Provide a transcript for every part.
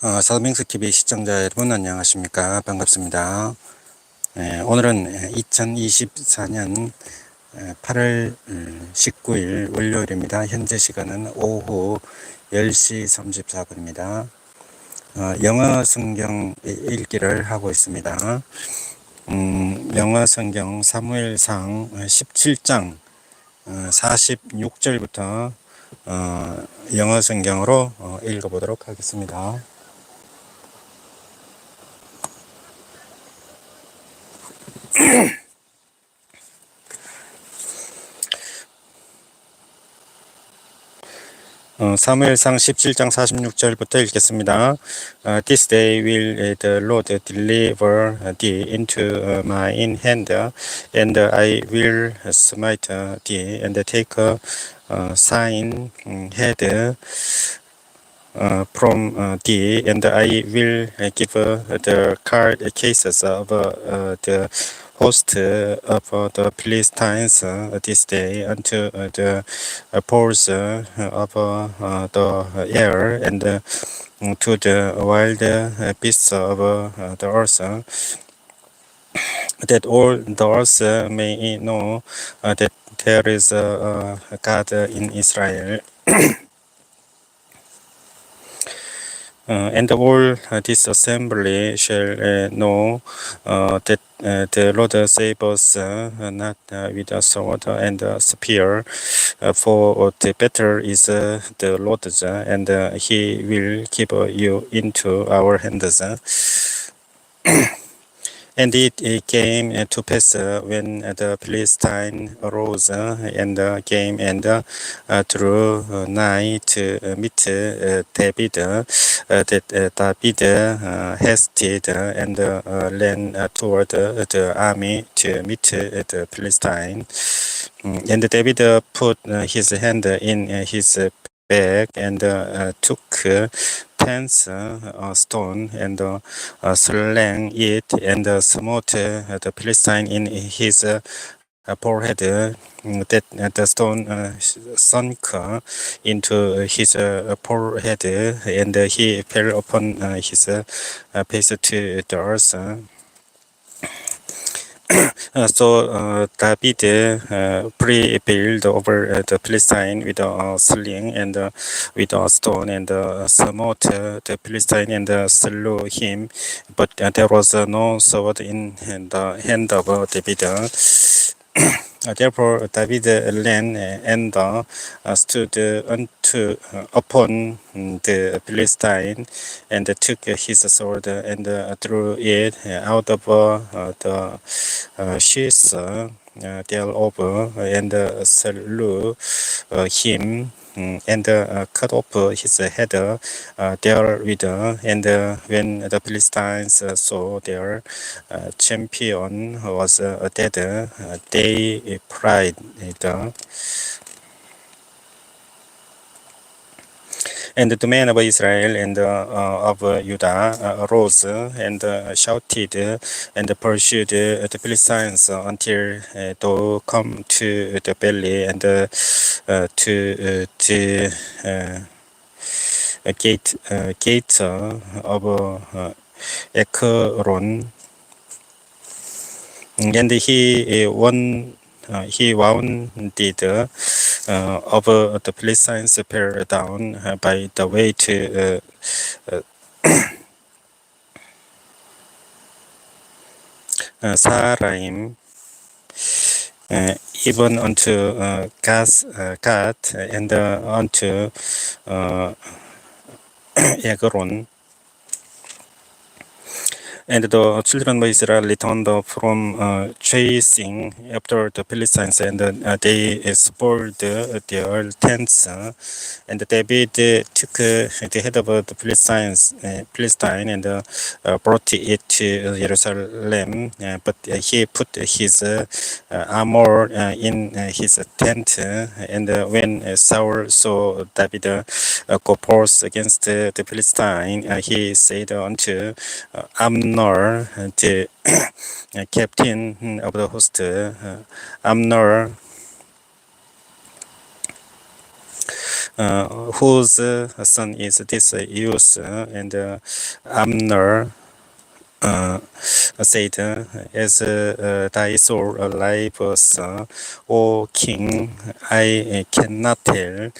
사도맹스TV 시청자 여러분 안녕하십니까? 반갑습니다. 오늘은 2024년 8월 19일 월요일입니다. 현재 시간은 오후 10시 34분입니다. 영어 성경 읽기를 하고 있습니다. 영어 성경 사무엘상 17장 46절부터 영어 성경으로 읽어보도록 하겠습니다. 사무엘상 17장 46절부터 읽겠습니다. This day will the Lord deliver thee into my hand, and I will smite thee, and take thine head from thee, and I will give the card cases of the host of the Philistines this day unto the birds of the air, and to the wild beasts of the earth, that all the earth may know that there is a God in Israel. And all this assembly shall know that the Lord save us not with a sword and a spear, for the battle is the Lord's, and he will give you into our hands. And it came to pass when the Philistine arose and came and drew nigh to meet David, that David hasted and ran toward the army to meet the Philistine. And David put his hand in his bag and took 10 stone and slang it and smote the Philistine in his forehead, that the stone sunk into his forehead, and he fell upon his face to the earth. So David prevailed over the Philistine with a sling and with a stone, and smote the Philistine and slew him. But there was no sword in the hand of David. Therefore David ran and stood upon the Philistine, and took his sword and drew it out of the sheath thereof, and slew him, and cut off his head therewith. And when the Philistines saw their champion was dead, they cried. And the men of Israel and of Judah arose and shouted and pursued the Philistines until they come to the valley and to the gate of Ekron. And he wounded of the Philistines fell down by the way to Saraim, even unto Gad, and unto Ekron. And the children of Israel returned from chasing after the Philistines, and they spoiled their tents. And David took the head of the Philistine and brought it to Jerusalem. But he put his armor in his tent. And when Saul saw David go forth against the Philistine, he said unto Amnor, the captain of the host, Amnor, whose son is this youth? And Amner uh, said, as thy soul alive, son, O king, I cannot tell.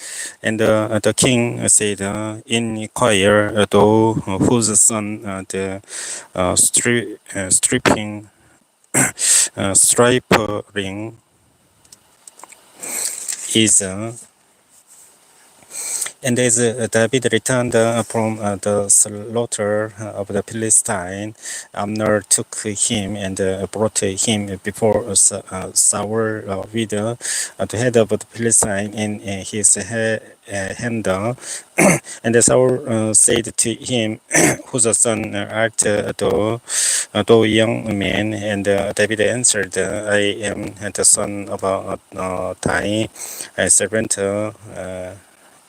And the king said, inquire thou whose son the stripping stripling is. And as David returned from the slaughter of the Philistine, Abner took him and brought him before Saul with the head of the Philistine in his hand. And Saul said to him, whose son art thou, young man? And David answered, I am the son of thy servant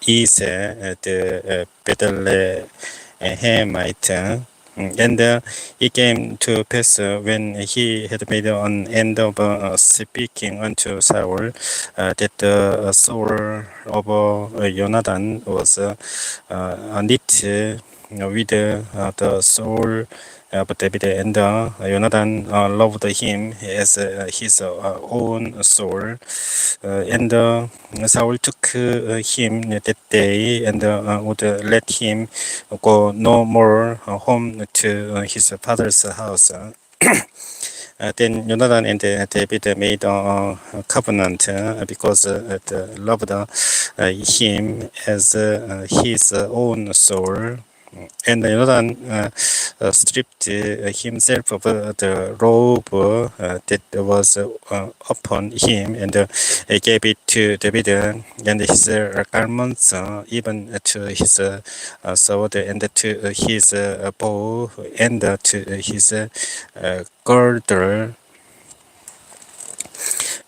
is the Bethlehemite. And it came to pass when he had made an end of speaking unto Saul that the soul of Jonathan was knit with the soul of David, and Jonathan loved him as his own soul. And Saul took him that day and would let him go no more home to his father's house. Then Jonathan and David made a covenant because they loved him as his own soul. And Jonathan stripped himself of the robe that was upon him and gave it to David and his garments, even to his sword and to his bow and to his girdle.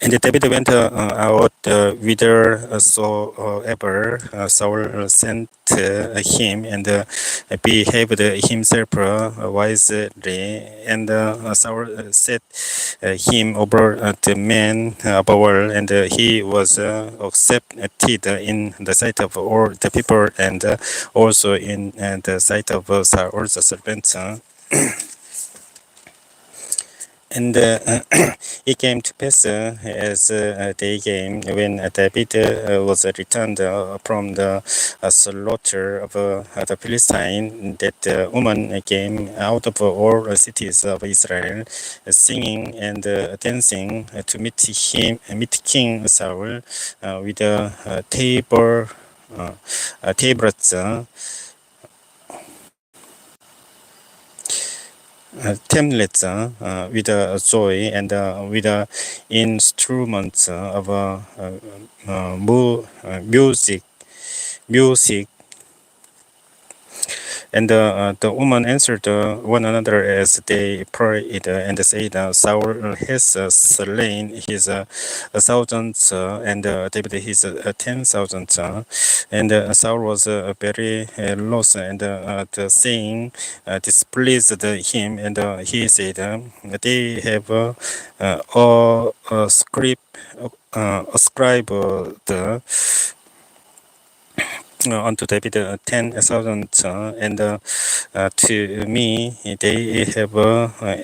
And David went out whithersoever Saul sent him, and behaved himself wisely. And Saul set him over the men above all, and he was accepted in the sight of all the people, and also in the sight of Saul's servants. And it came to pass as day came when David was returned from the slaughter of the Philistine, that woman came out of all the cities of Israel, singing and dancing to meet King Saul with tabrets. Templates with joy and with instruments of music. And the woman answered one another as they prayed and said, Saul has slain his thousands and David his 10,000. And Saul was very lost, and the saying displeased him, and he said, they have ascribed the unto David 10,000, and to me they have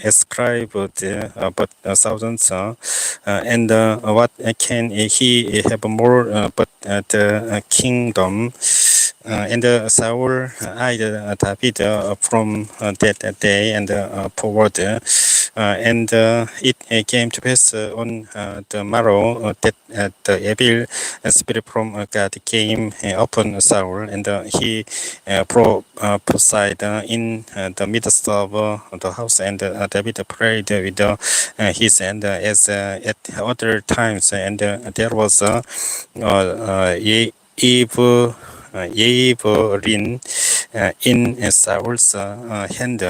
ascribed but thousands, and what can he have more but the kingdom? And Saul eyed David from that day and forward. And it came to pass on the morrow that the evil spirit from God came upon Saul, and he prophesied in the midst of the house, and David prayed with his hand as at other times, and there was evil in Saul's hand,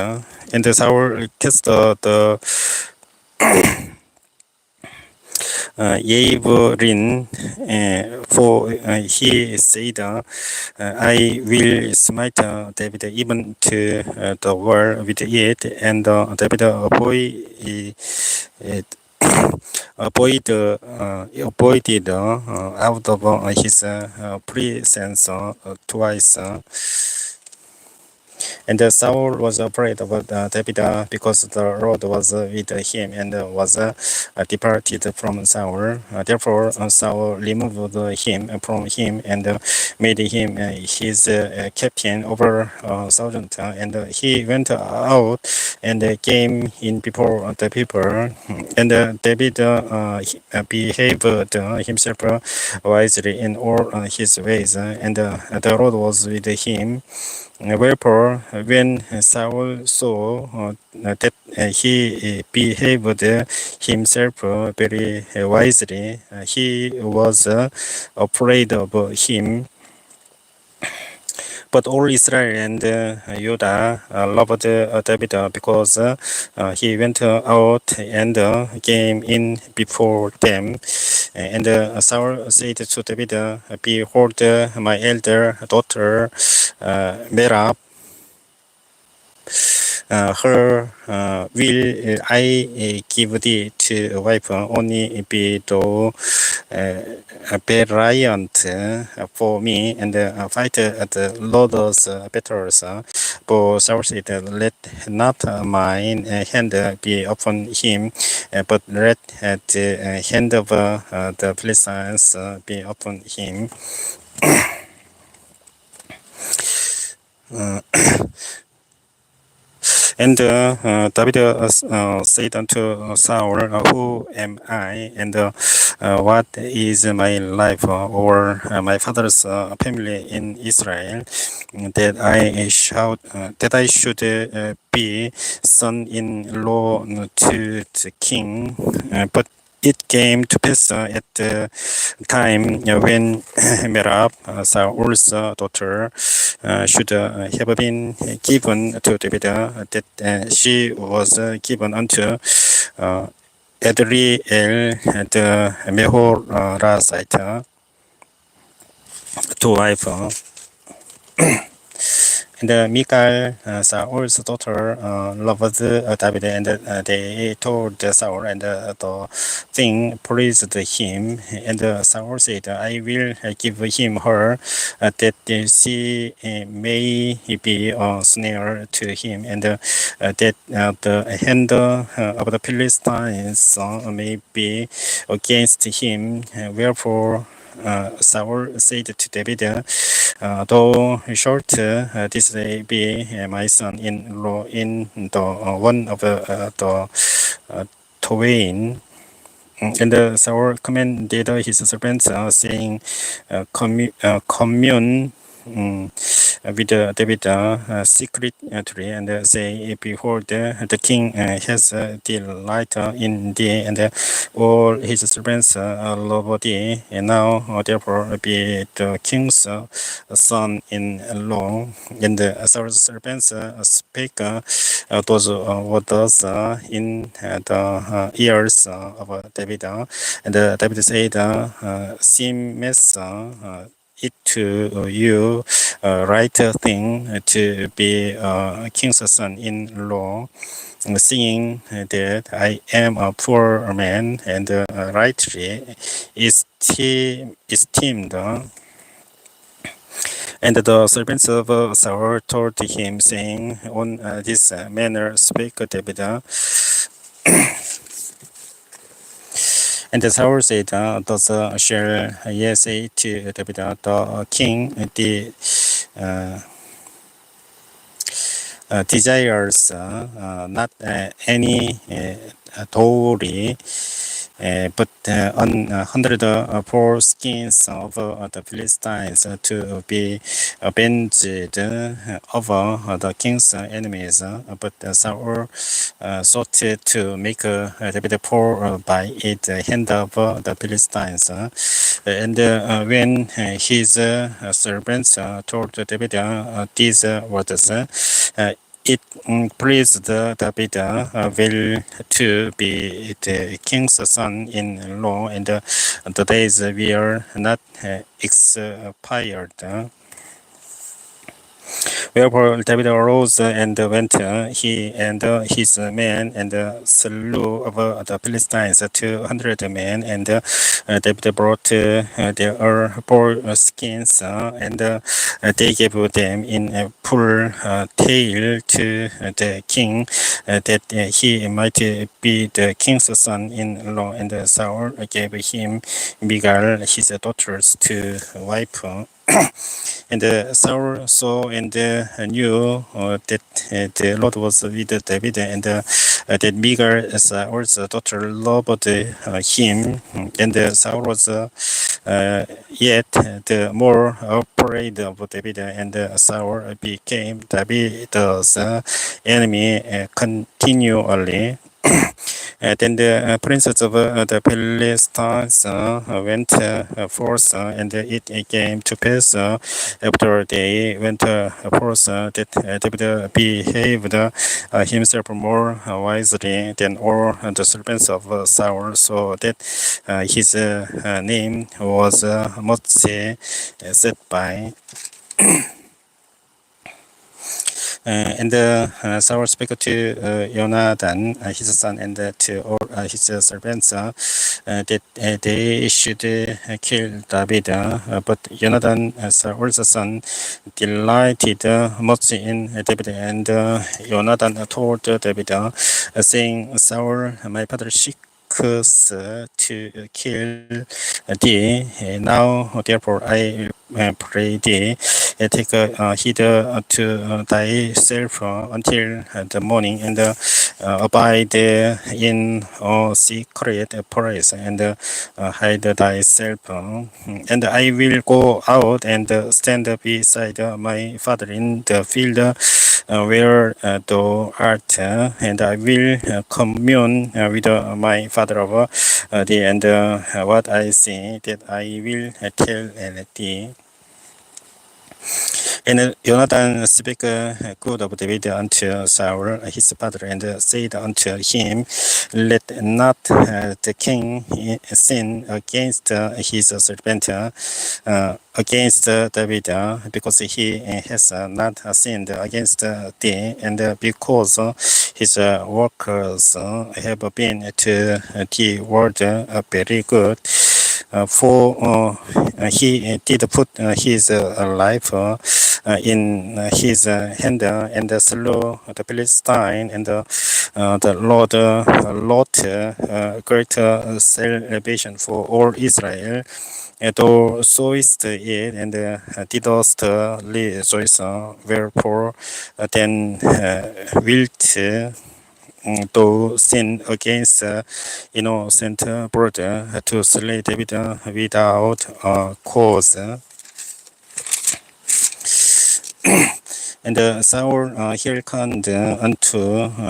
and Saul cast the Yevrin, for he said, I will smite David even to the wall with it, and David avoided avoided out of his presence twice. And Saul was afraid of David because the Lord was with him and was departed from Saul. Therefore, Saul removed him from him and made him his captain over 1,000. And he went out and came in before the people. And David behaved himself wisely in all his ways, and the Lord was with him. Wherefore, when Saul saw that he behaved himself very wisely, he was afraid of him. But all Israel and Judah loved David because he went out and came in before them. And Saul said to David, Behold, my elder daughter Merab, her will I give thee to wife, only be thou valiant for me and fight the Lord's battles. For Saul said, Let not mine hand be upon him, but let the hand of the Philistines be upon him. And David said unto Saul, Who am I, and what is my life or my father's family in Israel, that I should be son-in-law to the king? But it came to pass at the time when Merab, Saul's daughter, should have been given to David, that she was given unto Adriel the Mehorazite to wife. And Michal, Saul's daughter, loved David, and they told Saul, and the thing pleased him. And Saul said, I will give him her, that she may be a snare to him, and that the hand of the Philistines may be against him. Wherefore Saul said to David, Thou shalt this day be my son-in-law in the one of the twain. And Saul commanded his servants, saying, Commune with David secretly, and say, Behold, the king has delight in thee, and all his servants love thee. And now, therefore, be the king's son-in-law. And Saul's servants spake those words in the ears of David. And David said, Seemeth it to you right thing to be king's son-in-law, seeing that I am a poor man and rightly esteemed. And the servants of Saul told him, saying, On this manner spake David. And Saul said, Thus shall ye say to David, the king desires not any dowry, but 100 foreskins of the Philistines to be avenged over the king's enemies. But Saul sought to make David poor by the hand of the Philistines. And when his servants told David these words, it pleased David well to be the king's son-in-law, and the days were not expired. Wherefore David arose and went, he and his men, and slew of the Philistines 200 men. And David brought their boar skins, and they gave them in a full tale to the king, that he might be the king's son-in-law. And Saul gave him Michal, his daughters, to wife. And Saul saw and knew that the Lord was with David, and that Michal, Saul's daughter, loved him. And Saul was yet the more afraid of David, and Saul became David's enemy continually. Then the princes of the Philistines went forth, and it came to pass after they went forth that David behaved himself more wisely than all the servants of Saul, so that his name was much set by. And Saul spake to Jonathan, his son, and to all his servants, that they should kill David. But Jonathan, Saul's son, delighted much in David, and Jonathan told David, saying, Saul, my father, seeks to kill thee. Now, therefore, I pray thee, take heed to thyself until the morning, and abide in a secret place, and hide thyself. And I will go out and stand beside my father in the field where thou art, and I will commune with my father of thee, and what I see that I will tell thee. And Jonathan spake good of David unto Saul his father, and said unto him, let not the king sin against his servant, against David, because he has not sinned against thee, and because his workers have been to the word very good. For he did put his life in his hand, and slew the Philistine, and the Lord wrought great salvation for all Israel. And thou sawest it, and didst rejoice. Wherefore then wilt to sin against innocent brother, to slay David without cause. And Saul hearkened unto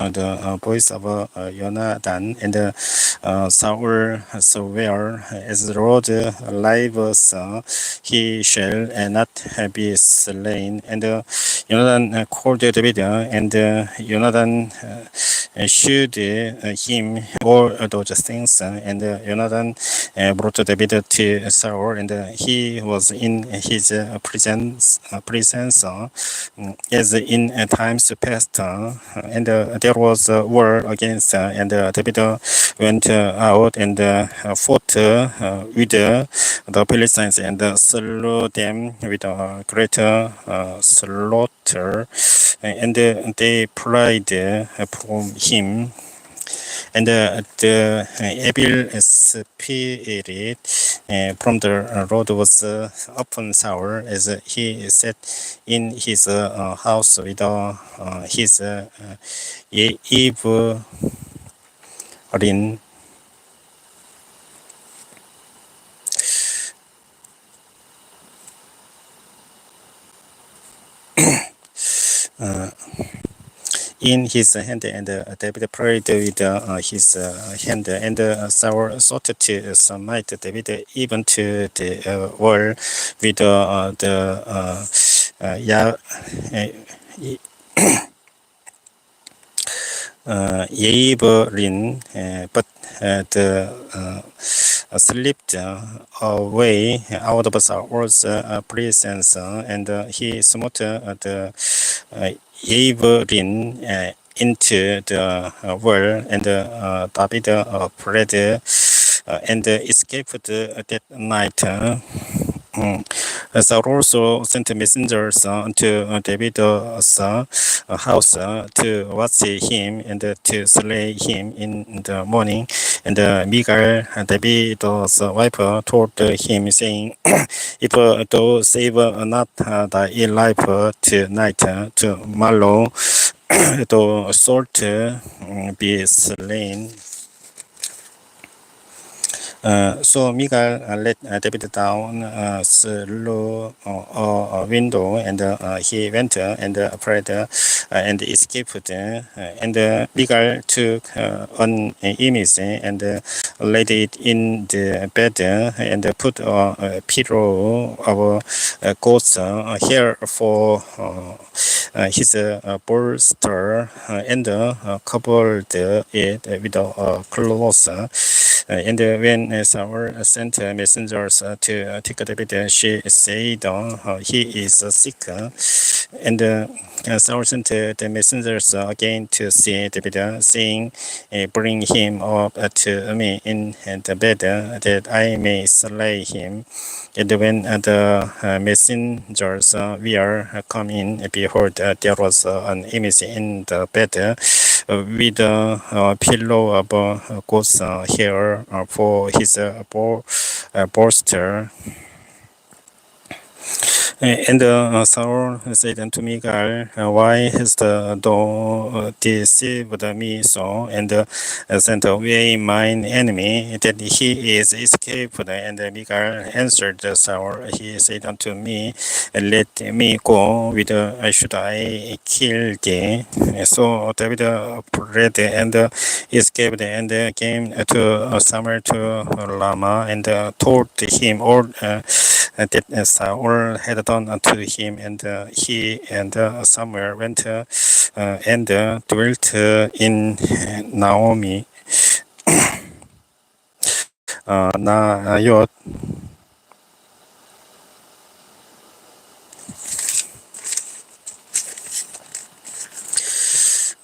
the voice of Jonathan, and Saul sware, as the Lord lives, he shall not be slain. And Jonathan called David, and Jonathan shewed him all those things. And Jonathan brought David to Saul, and he was in his presence as in times past, and there was war against, and David went out and fought with the Philistines, and slew them with a great slaughter, and they fled from him. And the evil spirit from the Lord was upon Saul, as he sat in his house with his evil rin. In his hand, and David prayed with his hand, and Saul sought to smite David even to the wall with the Yeberin, but the slipped away out of Saul's presence, and he smote the uh, Evelyn into the well, and David fled and escaped that night. Saul also sent messengers to David's house to watch him and to slay him in the morning. And Michal, David's wife, told him, saying, "If thou save not thy life tonight, tomorrow thou shalt be slain." So Miguel let David down through a window, and he went and prayed and escaped. And Miguel took an image and laid it in the bed and put a pillow of goat's hair for his bolster, and covered it with a cloth. And when Saul sent messengers to take David, she said, "He is sick." And Saul sent the messengers again to see David, saying, "Bring him up to me in the bed, that I may slay him." And when the messengers were come in, behold, there was an image in the bed with a pillow of goat's hair for his bolster. And Saul said unto Michal, "Why hast thou deceived me so, and sent away mine enemy, that he is escaped?" And Michal answered Saul, he said unto me, "Let me go, whither should I kill thee?" So David fled and escaped, and came to Samuel to Ramah, and told him all that Saul had done unto him. And he and Samuel went and dwelt in Naomi, Nayoth.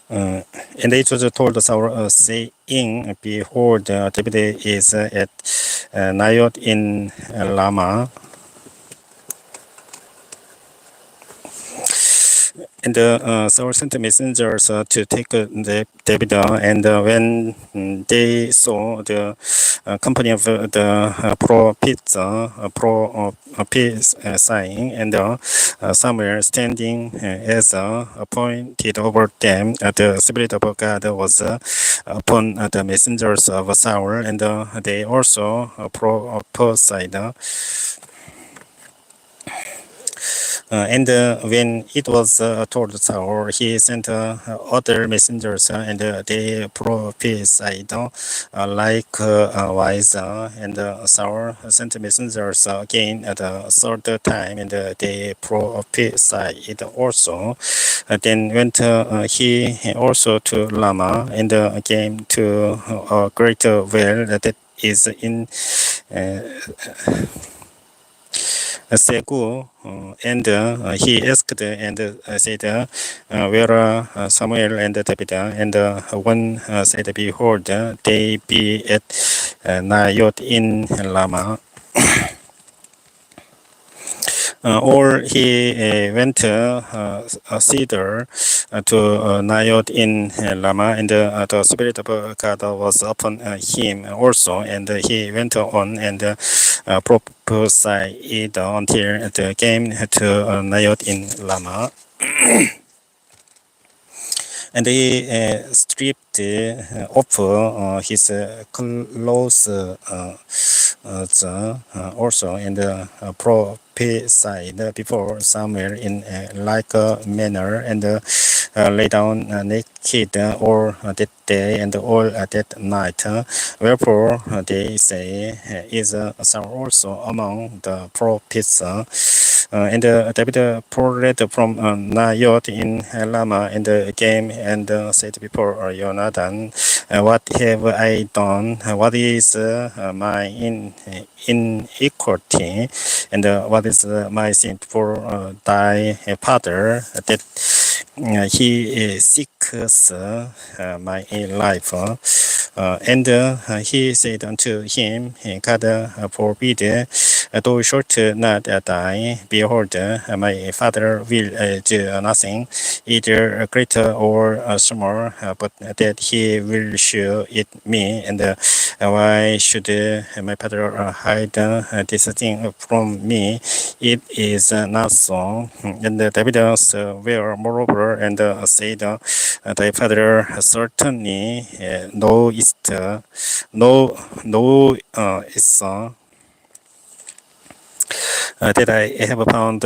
And it was told Saul, saying, "Behold, David is at Nayoth in Ramah." And Saul sent messengers to take David, and when they saw the company of the prophets prophesying, and Samuel standing as appointed over them, the Spirit of God was upon the messengers of Saul, and they also prophesied. And when it was told Saul, he sent other messengers, and they prophesied likewise. And Saul sent messengers again at the third time, and they prophesied also. Then went he also to Lama, and came to a great well that is in Segu, and he asked and said, "Where are Samuel and David?" And one said, "Behold, they be at Nayoth in Lama." Or he went thither to Nayoth in Lama, and the Spirit of God was upon him also, and he went on and prophesied until it came to Nayoth in Lama. And he stripped off his clothes also, and prophesied before Samuel in like a manner, and lay down naked all that day and all that night. Wherefore they say, "Is Saul also among the prophets?" And David poured from Nayoth in Lama, and came and said before Jonathan, "What have I done? What is my iniquity, and what is my sin for thy father, that he seeks my life. And he said unto him, God forbid, thou shalt not die. Behold, my father will do nothing, either greater or small, but that he will show it me. And why should my father hide this thing from me? It is not so. And David were moreover and said, thy father certainly knowest, is that I have found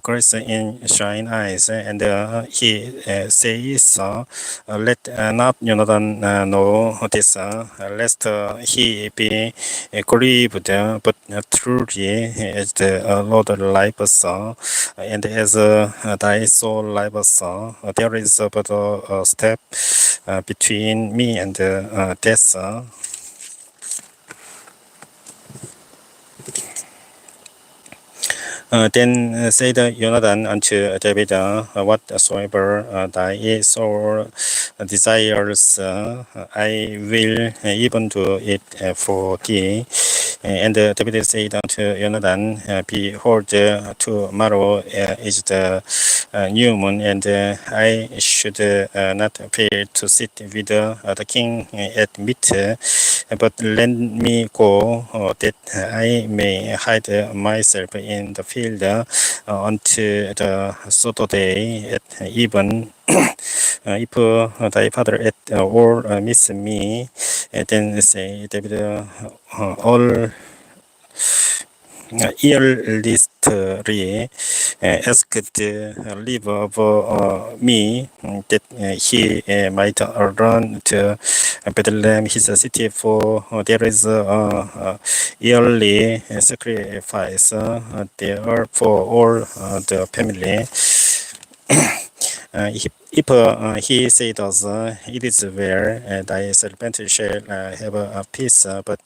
grace in thine eyes, and he says, let not Jonathan know this, lest he be grieved, but truly as the Lord liveth, and as thy soul liveth, there is but a step between me and death. Then said Jonathan unto David, whatsoever thy soul desires, I will even do it for thee. And David said unto Jonathan, behold, tomorrow is the new moon, and I should not fail to sit with the king at meat, but let me go, that I may hide myself in the field until the Saturday at even. If thy father at all miss me, then say David, all earnestly asked leave of me, that he might run to Bethlehem, his city, for there is yearly sacrifice there for all the family. If he said us, it is well, thy servant shall have a peace, but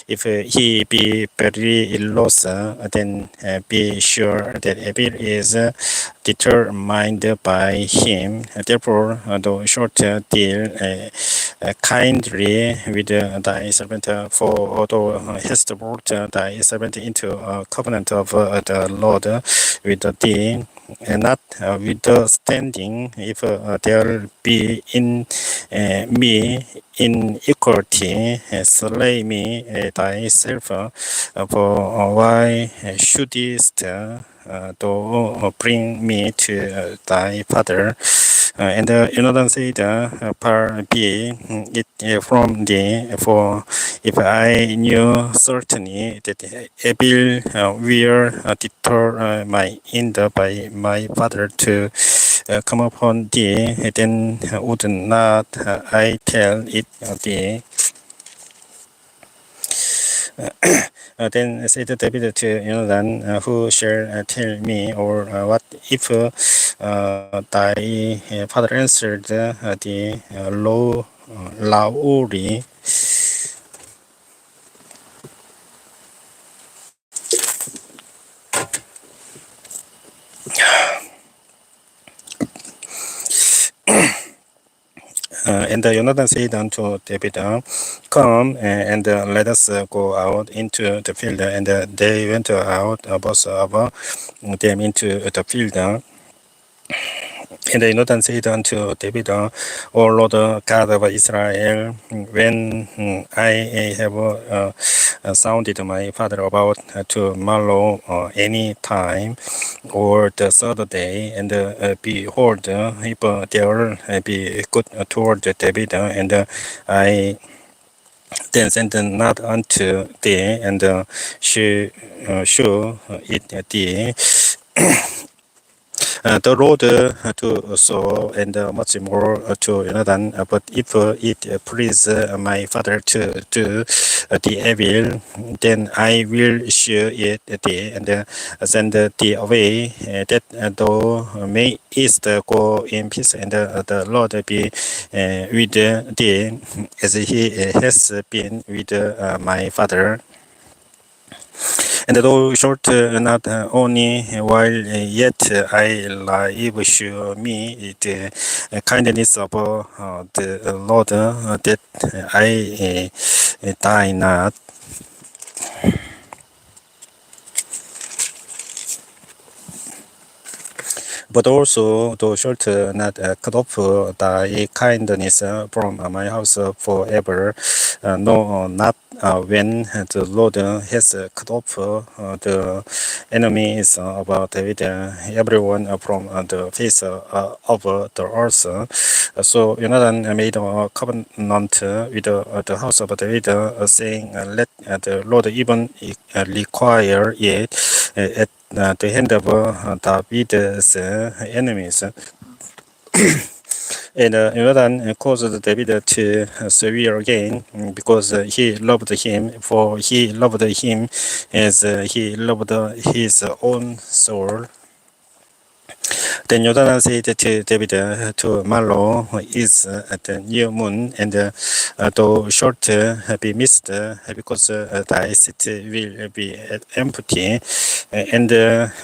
if he be very lost, then be sure that evil is determined by him. Therefore, thou shalt deal kindly with thy servant, for thou hast brought thy servant into a covenant of the Lord with thee, and not withstanding, if there be in me iniquity, slay me thyself, for why shouldest thou bring me to thy father? And Jonathan said, far be it from thee, for if I knew certainly that evil will deter my end by my father to come upon thee, then would not I tell it thee. Then said David to Jonathan, who shall tell me, or what if thy father answered the loudly? And Jonathan said unto David, come and let us go out into the field. And they went out, both of them, into the field. And Jonathan said unto David, O Lord God of Israel, when I have sounded my father about tomorrow any time, or the third day, and behold, if there be good toward David, and I then send not unto thee, and show it thee, the Lord to Saul, and much more to Jonathan. But if it please my father to do the evil, then I will show it thee, and send thee away, that thou mayest go in peace, and the Lord be with thee, as he has been with my father. And though short, not only while yet I live, show me the kindness of the Lord, that I die not. But also thou shalt not cut off thy kindness from my house forever. No, not when the Lord has cut off the enemies of David, everyone from the face of the earth. So Jonathan made a covenant with the house of David, saying, "Let the Lord even require it at the hand of David's enemies." And Jonathan caused David to swear again because he loved him, for he loved him as he loved his own soul. Then Jonathan said to David, "Tomorrow is the new moon, and thou shalt be missed, because thy seat will be empty. And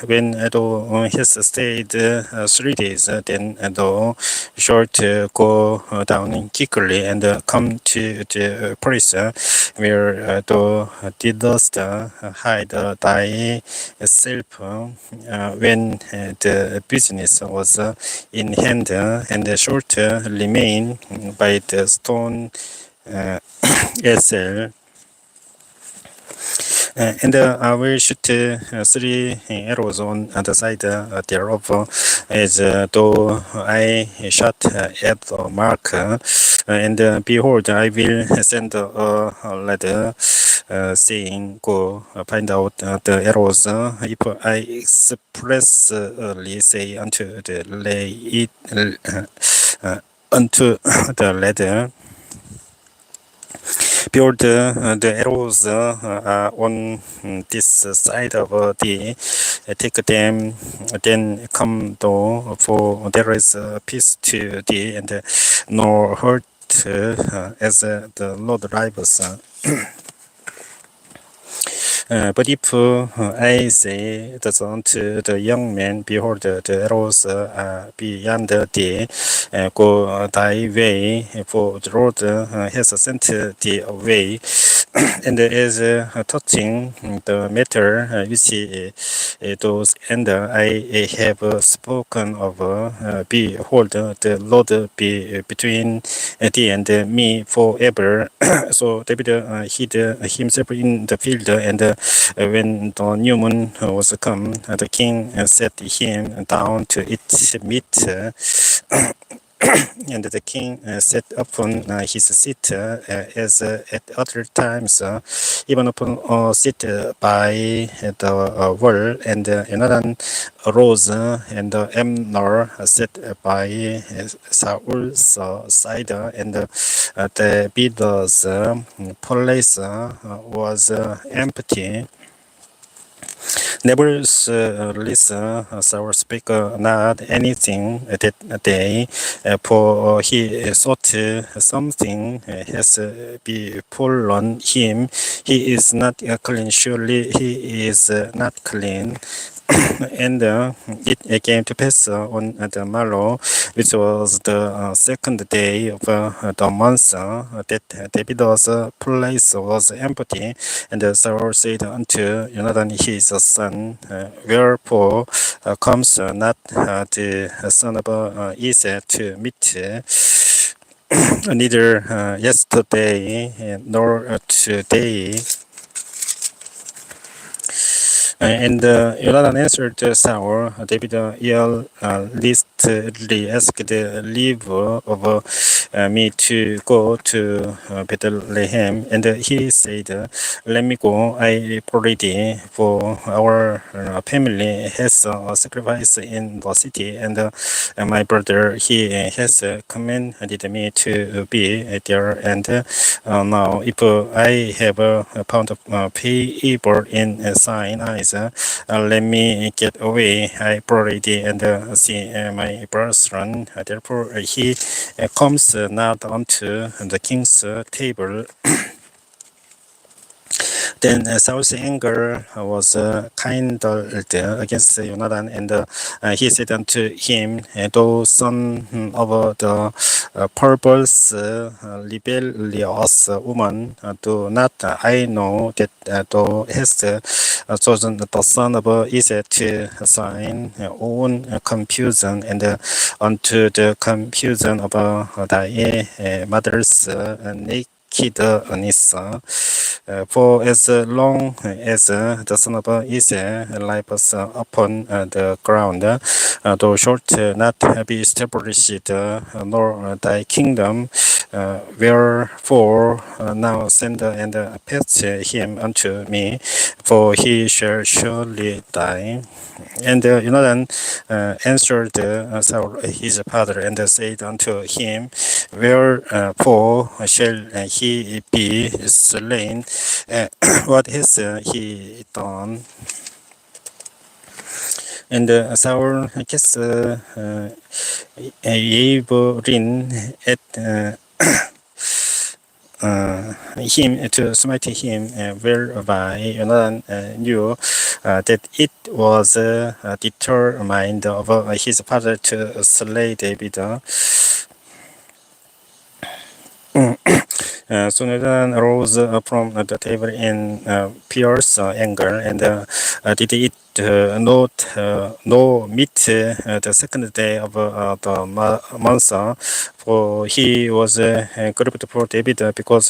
when thou hast stayed 3 days, then thou shalt go down quickly and come to the place where thou didst hide thyself when the business was in hand, and shalt remain by the stone Esel. And I will shoot 3 arrows on the side thereof, as though I shot at the mark. And behold, I will send a letter, saying, Go find out the arrows. If I expressly say unto the lay it unto the letter, Behold, the arrows are on this side of thee. Take them, then come thou, for there is peace to thee, and no hurt, as the Lord lives. But if I say that unto the young man, behold, the arrows are beyond thee, go thy way, for the Lord has sent thee away. And as touching the matter which those and I have spoken of, behold, the Lord be between thee and me forever. So David hid himself in the field, and when the new moon was come, the king set him down to eat meat. And the king sat upon his seat, as at other times, even upon a seat by the wall. And Jonathan arose, and Amnor sat by Saul's side, and the David's place was empty. Nevertheless, Saul spake not anything that day, for he thought something has befallen him. He is not clean, surely he is not clean. And it came to pass on the morrow, which was the second day of the month, that David's place was empty. And Saul said unto Jonathan his son, Wherefore comes not the son of Isaac to meet, neither yesterday nor today? And Jonathan answered Saul, David listly asked leave of me to go to Bethlehem. And he said, Let me go, I pray thee, for our family has a sacrifice in the city, and my brother, he has commanded me to be there. And now, if I have found favor in thine eyes, let me get away, I pray thee, and see my brethren. Therefore he comes not unto the king's table. Then Saul's anger was kindled against Jonathan, and he said unto him, Thou son of the perverse, rebellious woman, do not I know that thou hast chosen the son of Isaac to thine own confusion, and unto the confusion of thy mother's nakedness. For as long as the son of Isaac lies upon the ground, thou shalt not be established, nor thy kingdom. Wherefore now send and fetch him unto me, for he shall surely die. And Jonathan answered Saul his father and said unto him, Wherefore shall he be slain? What has he done? And Saul cast Evelyn at him to smite him, whereby Jonathan knew that it was determined of his father to slay David. So Jonathan rose from the table in fierce anger and did eat no meat the second day of the month, for he was grieved for David because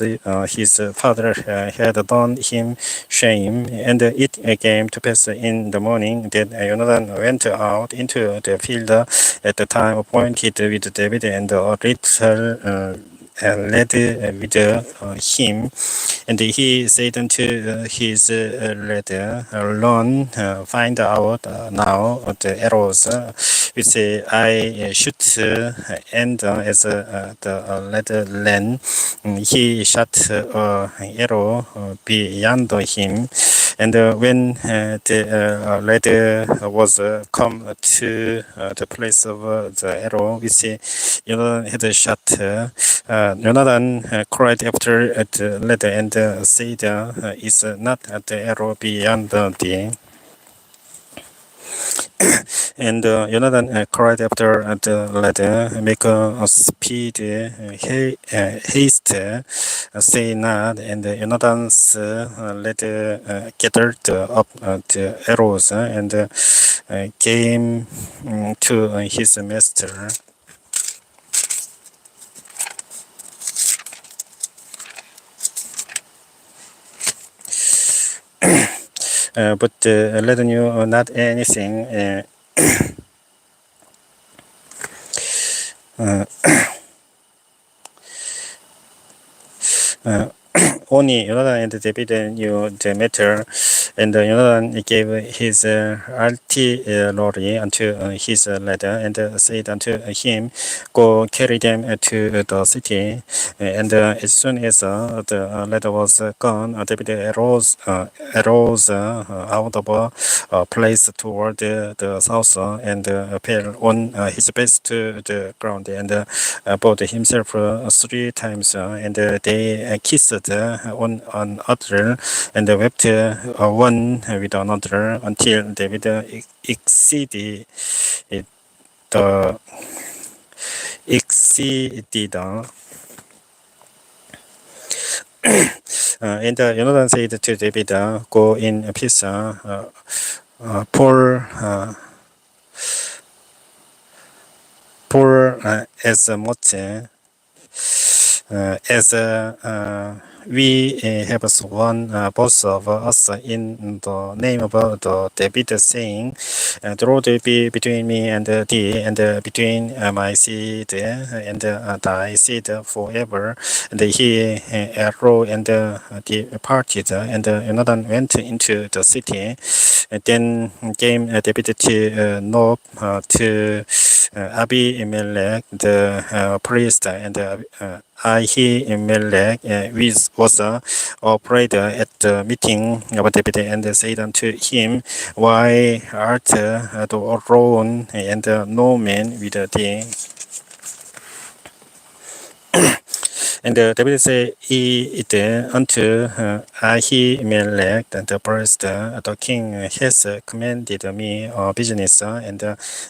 his father had done him shame. And it came to pass in the morning that Jonathan went out into the field at the time appointed with David, and a little led with him, and he said unto his lad, Run, find out now the arrows which I shoot, and as the lad ran, he shot arrow beyond him. And when the lad was come to the place of the arrow which Jonathan had shot, Jonathan cried after the lad and said, Is not the arrow beyond thee? And Jonathan cried after the lad, Make speed, haste, say not. And Jonathan's lad gathered up the arrows and came to his master. But let knew not anything. Only Jonathan and David knew the matter, and Jonathan gave his artillery unto his lad, and said unto him, Go carry them to the city. And as soon as the lad was gone, David arose out of a place toward the south, and fell on his face to the ground, and bowed himself 3 times, and they kissed one another, and wept one with another, until David exceeded the exceeded. And Jonathan said to David, Go in peace, for as much as we have sworn, both of us, in the name of the David, saying, The Lord be between me and thee, and between my seed and thy seed forever. And he arose and departed, and Jonathan went into the city. And then came David to Nob, to Abimelech the priest, and Ahimelech was prayed at the meeting of David, and said unto him, Why art thou alone, and no man with thee? And David said, "It unto Ahimelech the priest, the king has commanded me business, and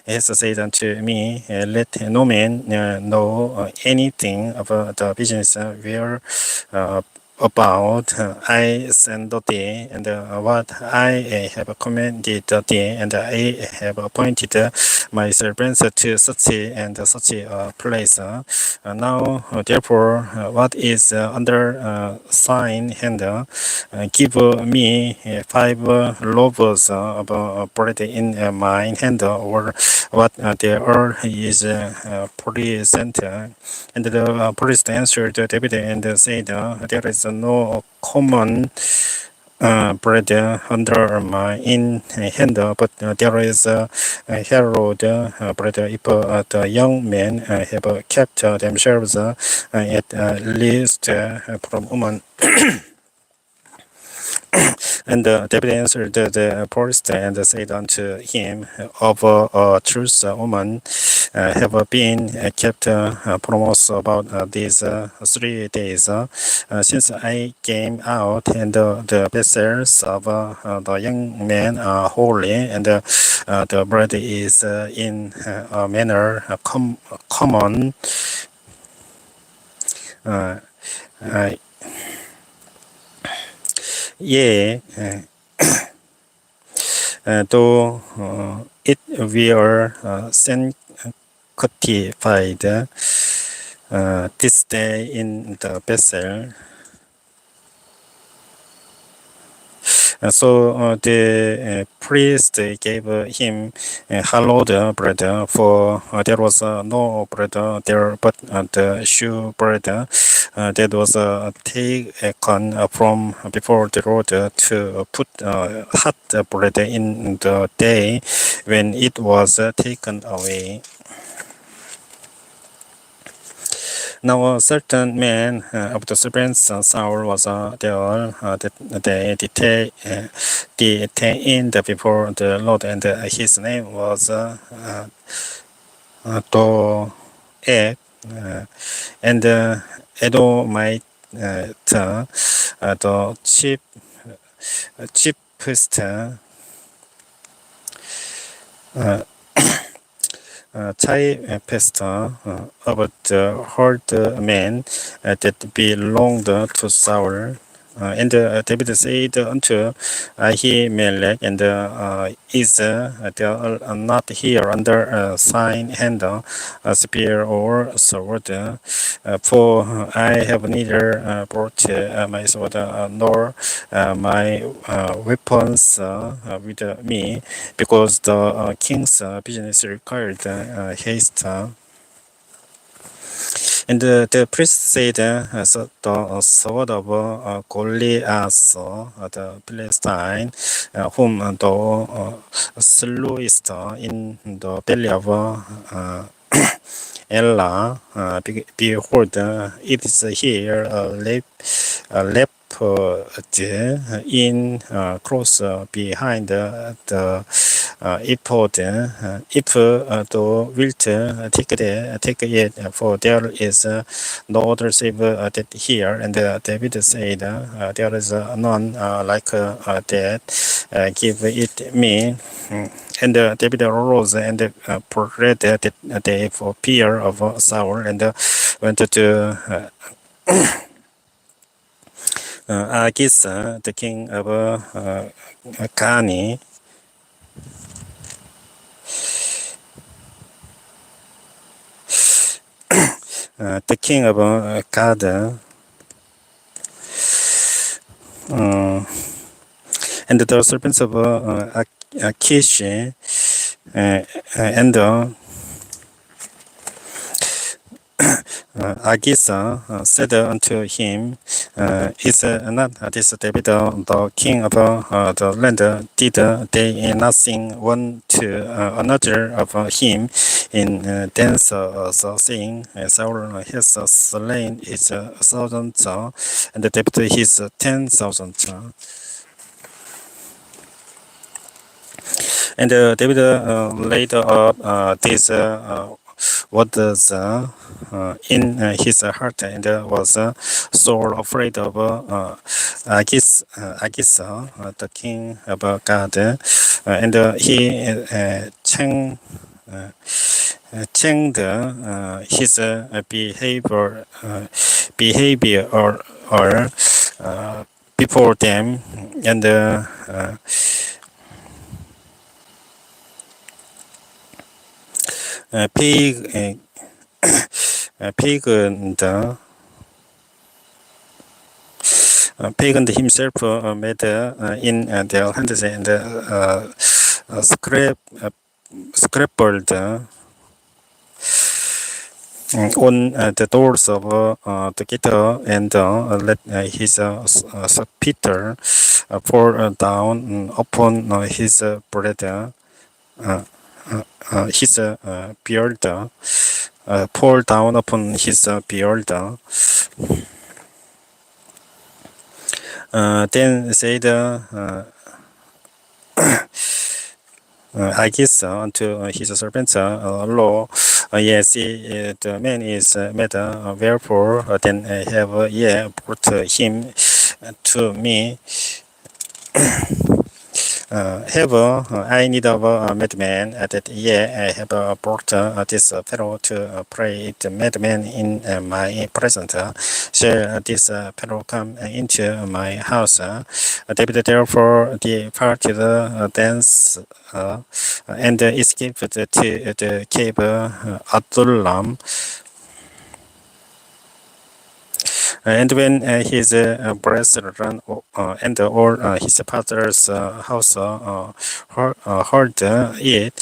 has said unto me, let no man know anything about the business where about I send thee, and what I have commanded thee, and I have appointed my servants to such and such a place. Now, therefore, what is under sign hand, give me 5 loaves of bread in my hand, or what there is present. And the priest answered David and said, there is no common bread under my in hand, but there is herald bread if the young men have kept themselves at least from woman. And David answered the priest and said unto him, of a truth, woman, have been kept from us about these 3 days, since I came out, and the vessels of the young men are holy, and the bread is in a manner common. Uh, uh, yeah, though it will sanctified this day in the vessel. So the priest gave him hallowed bread, for there was no bread there but the shew bread that was taken from before the Lord to put hot bread in the day when it was taken away. Now a certain man of the servants Saul was there that they detained before the Lord, and his name was Doeg, and Edomite, the chiefest Thai pastor of the herdmen that belonged to Saul. And David said unto Ahimelech, and is there not here under sign hand, spear or sword? For I have neither brought my sword nor my weapons with me, because the king's business required haste. And the priest said, so the sword of Goliath, the Philistine, whom thou slewest in the belly of Ella, behold, it is here leopard in close behind the ephod. If thou wilt take it, for there is no other save that here. And David said, there is none like that. Give it me. And David arose and prayed that day for fear of Saul, and went to Agis, the king of Gani, the king of Gad, and the servants of Akish, and Agisa said unto him, is not this David the king of the land? Did they nothing one to another of him in dance, saying, Saul has slain his 1,000, and David his 10,000? And David laid up these was in his heart and was so afraid of Agisa, the king of God, and he uh, changed his behavior or before them, and pig pagan pagan himself made in their hands and scrappled on the doors of the gate and let his Peter pour down upon his bread, his beard, pour down upon his beard. Then said I guess unto his servants, Lo, yes, the man is mad, wherefore then have ye brought him to me. Have I need of a madman that ye have brought this fellow to pray the madman in my presence? Shall this fellow come into my house? David therefore departed thence and escaped to the cave Adullam. And when his brethren and all his father's house heard it,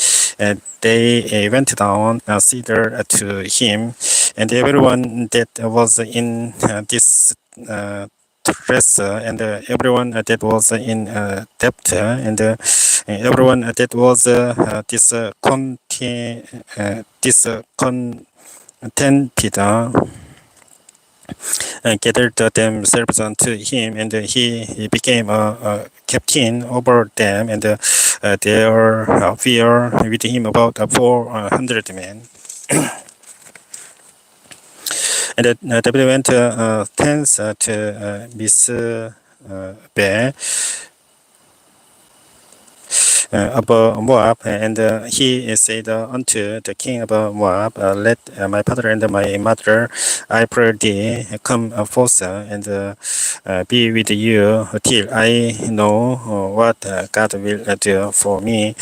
they went down thither to him, and everyone that was in this stress, and everyone that was in debt, and everyone that was discontented, gathered themselves unto him, and he became a captain over them, and there were with him about 400 men. And David went thence to Mizpeh of Moab, and he said unto the king of Moab, let my father and my mother, I pray thee, come forth and be with you till I know what God will do for me.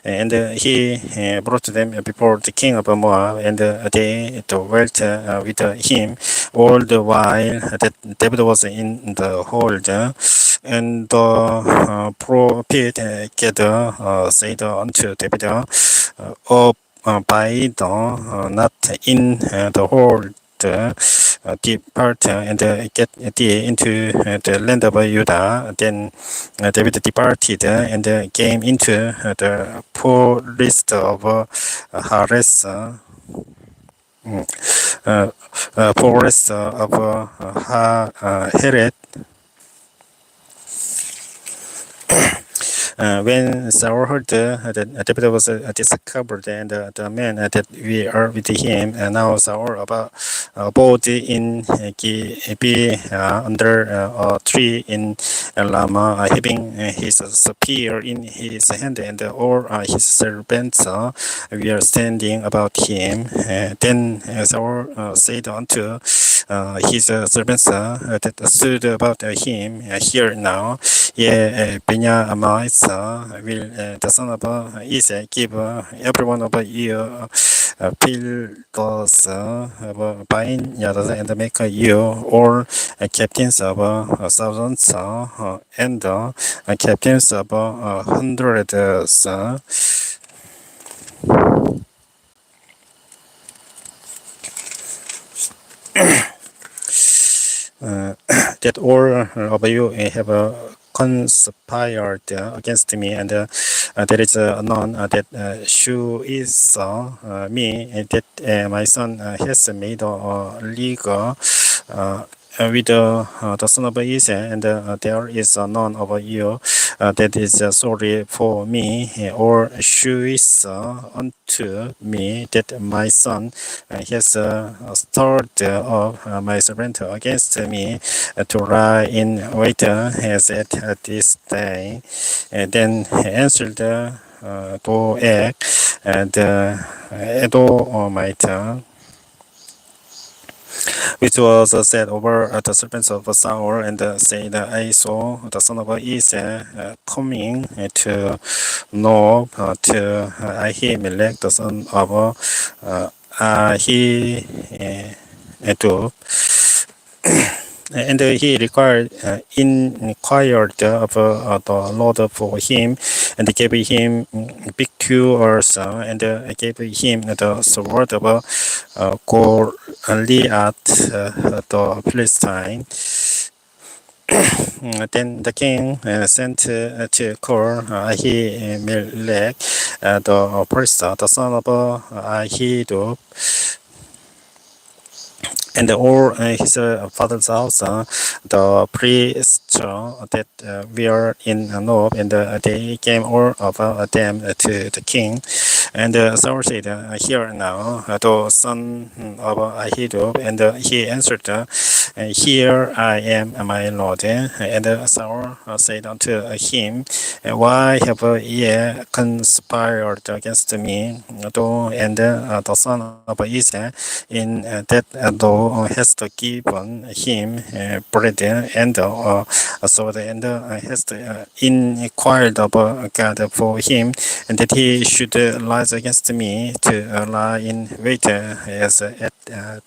And he brought them before the king of Moab, and they dwelt with him all the while that David was in the hold. And the prophet Gad said unto David, abide not in the hold, depart and get thee into the land of Judah. Then David departed and came into the forest of Hares, forest of Heret. When Saul heard that David was discovered, and the men that we are with him, and now Saul abode in Gibeah under a tree in Lama, having his spear in his hand, and all his servants were standing about him. Then Saul said unto his servants that stood about him, hear now, ye Benjamites, will the son of Isaac give every one of you fields of vineyards, and make you all captains of thousands and captains of hundreds. That all of you have conspired against me, and there is none that shews me that my son has made a league with the son of Esau, and there is none of you that is sorry for me, or shews unto me that my son has stirred up my servant against me to lie in wait as at this day. Then answered Doeg, the Edomite, which was set over the servants of Saul, and said, I saw the son of Esau coming to Nob to Ahimelech, the son of Ahitub, and he inquired of the Lord for him, and gave him victuals, and gave him the sword of Goliath, the Philistine. Then the king sent to call Ahimelech, the priest, the son of Ahitub, and all his father's house, the priests that were in Nob, and they came all of them to the king. And Saul said, Hear now, the son of Ahitub. And he answered, Here I am, my lord. And Saul said unto him, Why have ye conspired against me, thou and the son of Esau, in that thou hast given him bread and sword, and hast inquired of God for him, and that he should rise against me to lie in wait as at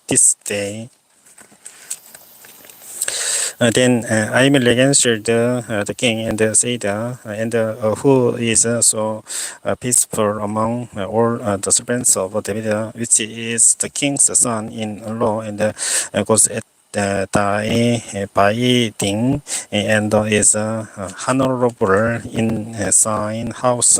this day? Then Ahimelech answered the king and said, and who is so peaceful among all the servants of David, which is the king's son-in-law, and goes at thy bidding, and is honorable in thine house?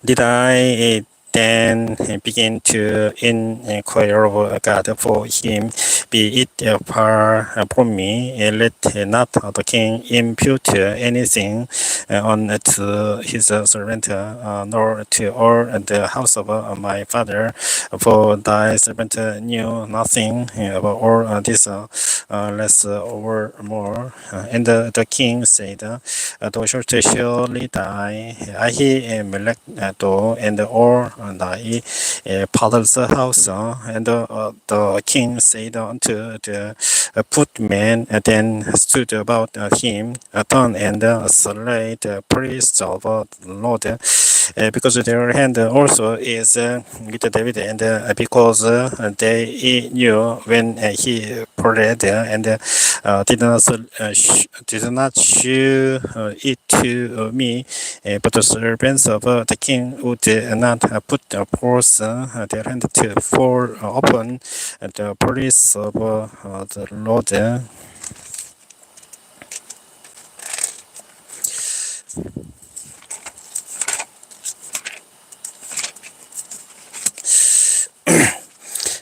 Did I then begin to inquire of God for him? Be it far from me, let not the king impute anything unto his servant, nor to all the house of my father, for thy servant knew nothing about all this, less or more. And the king said, Thou shalt surely die, Ahimelech, thou and all thy father's house. And the king said unto the footmen that stood about him, Turn and slay the priests of the Lord, because their hand also is with David, and because they knew when he prayed, and did not shew it to me, but the servants of the king would not put forth their hand to fall upon the priests of the Lord.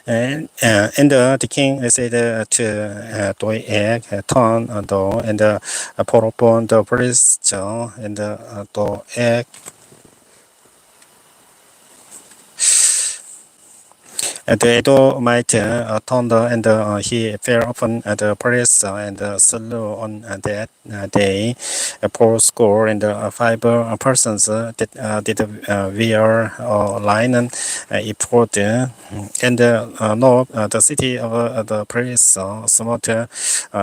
And the king said to Doeg, Turn thou and pour upon the priests, and Doeg the Edomite turned, and he fell upon the priests, and slew on that day 80 and 5 persons that did wear linen ephod. And Nob, the city of the priests, smote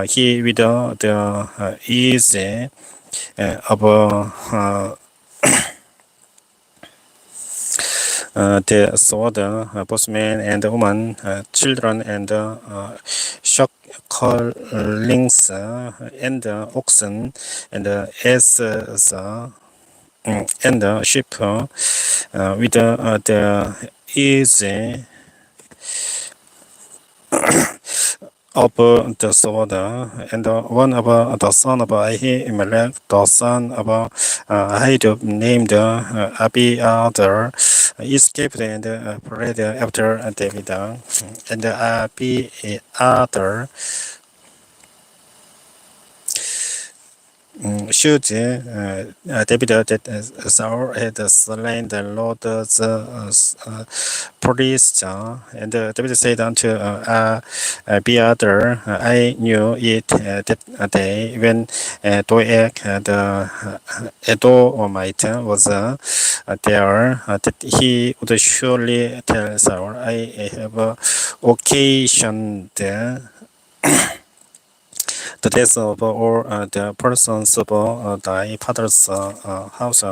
he with the easy of the sword, both men and women, children and sucklings, and oxen, and asses, and sheep, with the easy of the sword. And one of the son of Ahimelech, the son of Ahitub, named Abiathar, escaped and fled after David. And other should David that Saul had slain the Lord's priest, and David said unto Abiathar, I knew it that day when Doeg the Edomite was there, that he would surely tell Saul, I have occasioned the death of all the persons of thy father's house.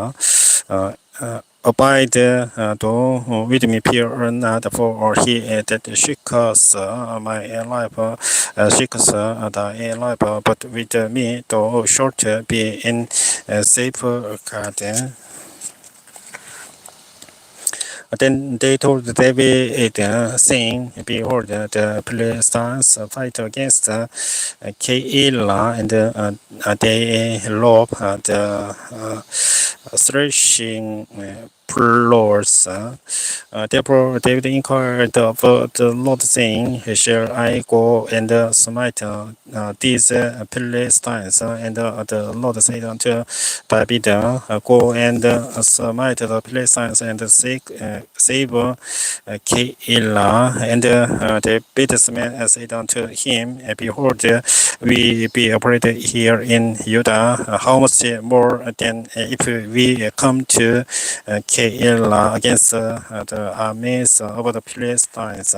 Abide thou with me, fear not, for he that seeketh my life seeketh thy life, but with me thou shalt be in safeguard. Then they told David, saying, Behold, the Philistines fight against Keilah, and they love the threshing floors. Therefore David inquired of the Lord, saying, Shall I go and smite these Philistines? And the Lord said unto David, Go and smite the Philistines and save Keilah. And the businessman said unto him, Behold, we be operated here in Judah. How much more than if we come to Keilah against the armies of the Philistines?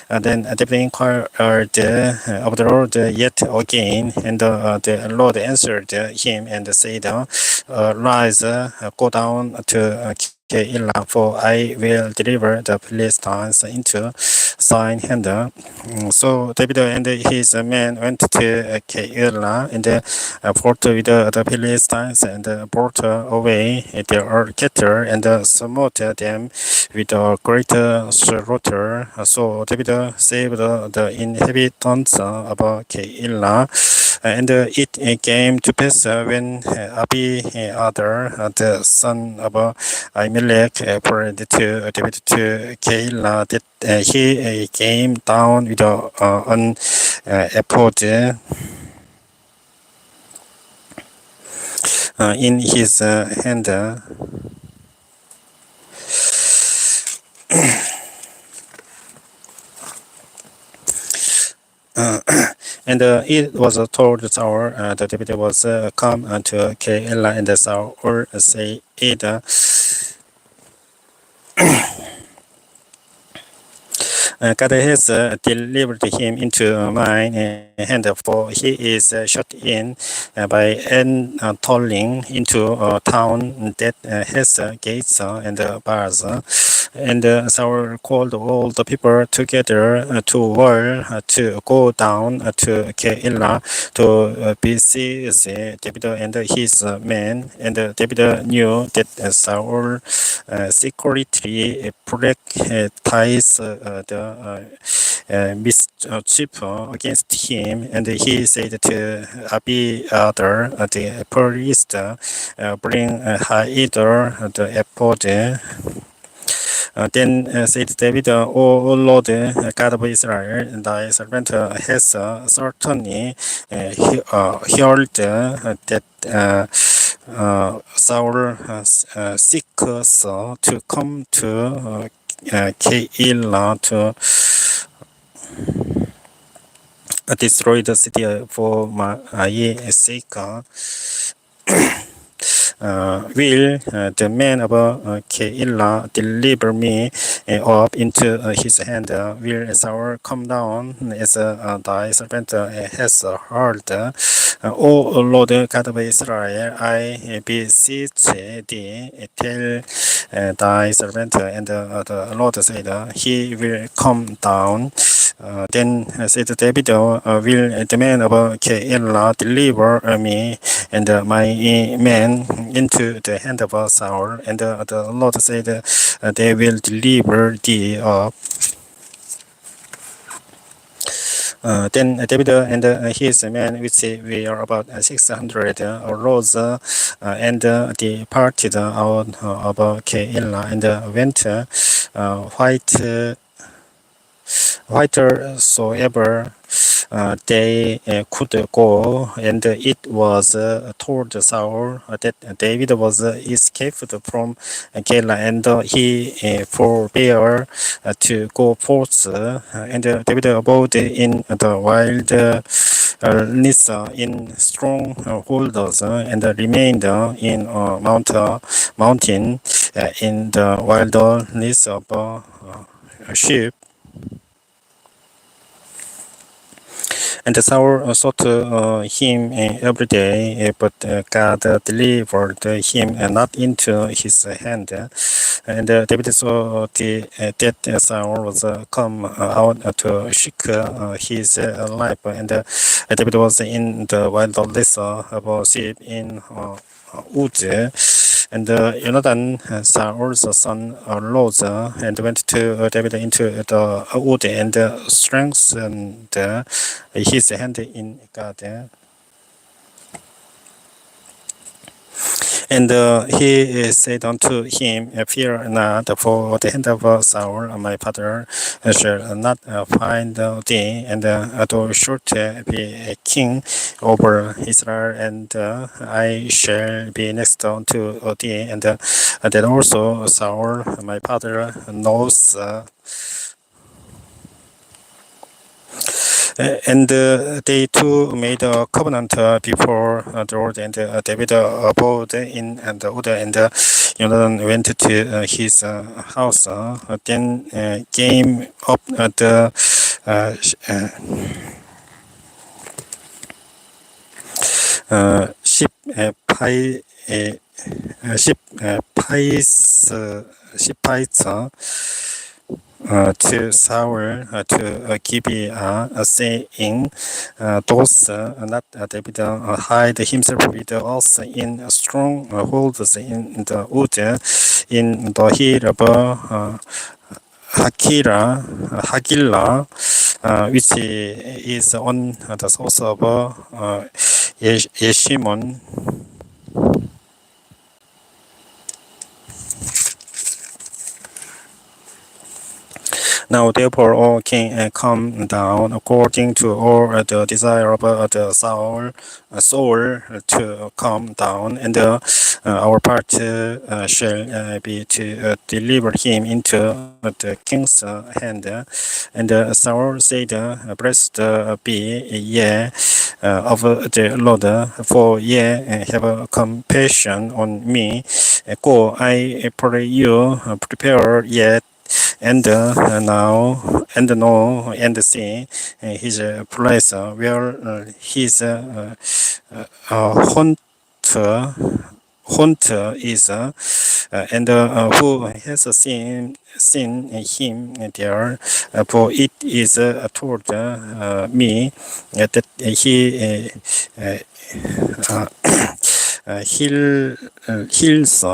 Then David inquired of the Lord yet again, and the Lord answered him and said, Rise, go down to Keilah, for I will deliver the Philistines into thine hand. So David and his men went to Keilah and fought with the Philistines and brought away their cattle and smote them with a great slaughter. So David saved the inhabitants of Keilah. And it came to pass when Abiathar, the son of Ahimelech, prayed to David to Keilah, that he came down with an ephod in his hand. And it was told Saul that David was come unto Keilah, and Saul said, God has delivered him into mine hand, for he is shut in by entering into a town that has gates and bars. And Saul called all the people together to war to go down to Keilah to besiege David and his men. And David knew that Saul secretly practiced the mischief against him, and he said to Abiathar the priest, Bring hither the ephod. Then said David, O Lord, God of Israel, thy servant has certainly heard that Saul seeks to come to Keilah to destroy the city for my sake. Will the man of Keilah deliver me up into his hand? Will Saul come down as thy servant has heard? O Lord God of Israel, I beseech thee, tell thy servant. And the Lord said, He will come down. Then said David, will the man of Keilah deliver me and my men into the hand of Saul? And the Lord said, they will deliver thee up. Then David and his men, which were about 600, rose and departed out of Keilah and went whithersoever they could go, and it was told Saul that David was escaped from Keilah, and he forbore to go forth. And David abode in the wild Nissa in strongholds and remained in mountain in the wilderness of sheep. And Saul sought him every day, but God delivered him not into his hand. And David saw that Saul was come out to seek his life, and David was in the wilderness of sheep in woods. And Jonathan, Saul's son, rose and went to David into the wood and strengthened his hand in God. And he said unto him, Fear not, for the hand of Saul, my father, shall not find thee, and thou shalt be a king over Israel, and I shall be next unto thee, and that also Saul, my father, knows. And they two made a covenant before the Lord, and David abode in the wood, and Jonathan went to his house. Then came up the ship ship Shippites to Saul to Gibeah, saying, "Dost not David hide himself with us in strongholds in the wood, in the hill of Hagilah, which is on the south of Yeshimon." Now therefore, O king, come down according to all the desire of the soul to come down, and our part shall be to deliver him into the king's hand. And Saul said, Blessed be ye of the Lord, for ye have compassion on me. Go, I pray you, prepare yet and now and see his place where his haunt haunt is, and who has seen him there, for it is told me that he heals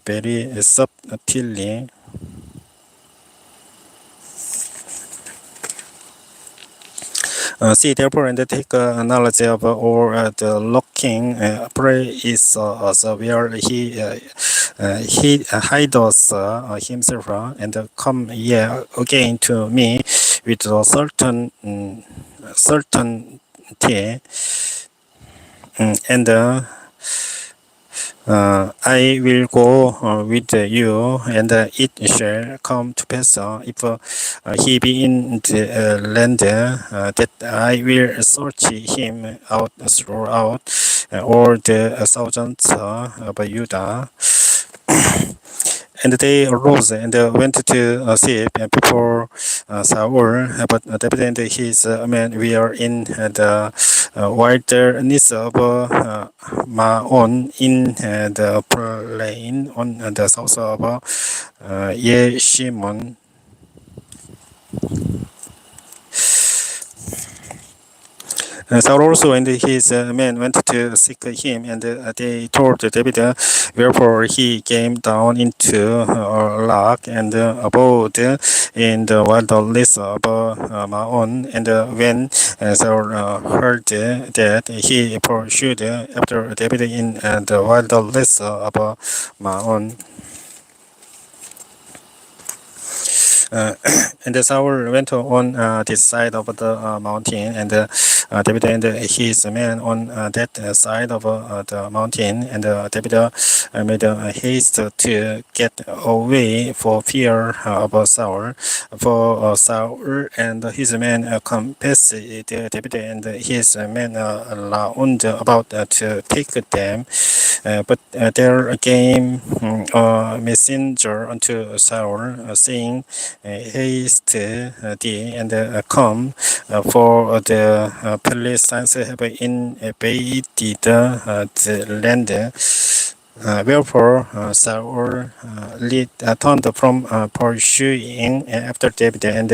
very subtly. See therefore and take knowledge of all the looking praise us where he hides himself, and come ye again to me with a certainty, and I will go with you, and it shall come to pass, if he be in the land, that I will search him out throughout all the thousands of Judah. And they arose and went to sleep before Saul, but David and his men were in the wilderness of Maon, in the plain on the south of Yeshimon. Saul also and his men went to seek him, and they told David, wherefore he came down into a rock and abode in the wilderness of Maon. And when Saul heard that, he pursued after David in the wilderness of Maon. Uh, and Saul went on this side of the mountain, and David and his men on that side of the mountain. And David made haste to get away for fear of Saul. For Saul and his men compassed David and his men round about to take them. But there came a messenger unto Saul, saying, haste thee and come, for the Philistines have invaded the land. Wherefore Saul turned from pursuing after David and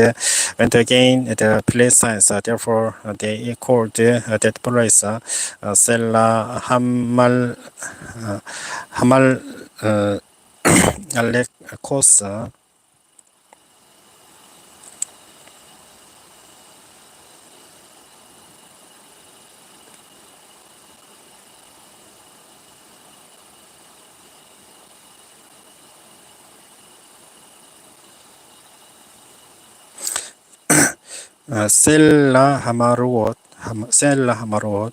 went again the Philistines. Therefore they called that place Selah Hamal Alekos. Selah Hamarot, Selah Hamarot.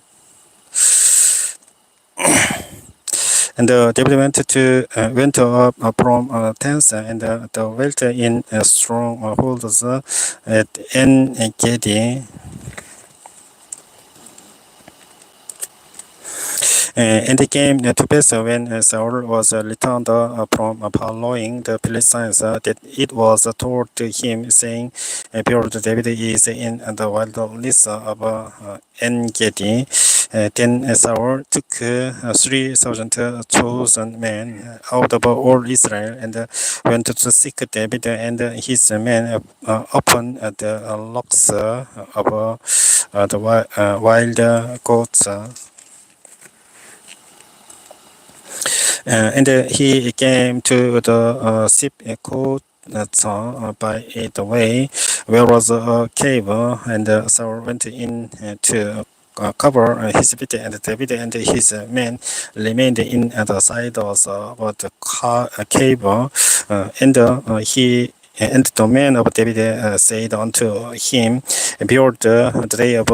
And David went up from thence and dwelt in strongholds at En Gedi. And it came to pass when Saul was returned from following the Philistines that it was told to him, saying, behold, David is in the wilderness of En Gedi. Then Saul took 3,000 chosen men out of all Israel and went to seek David and his men upon the rocks of the wild goats. And he came to the ship court by the way, where was a cave, and Saul went in to cover his feet, and David and his men remained in the sides of the cave, he and the man of David said unto him, behold, the day of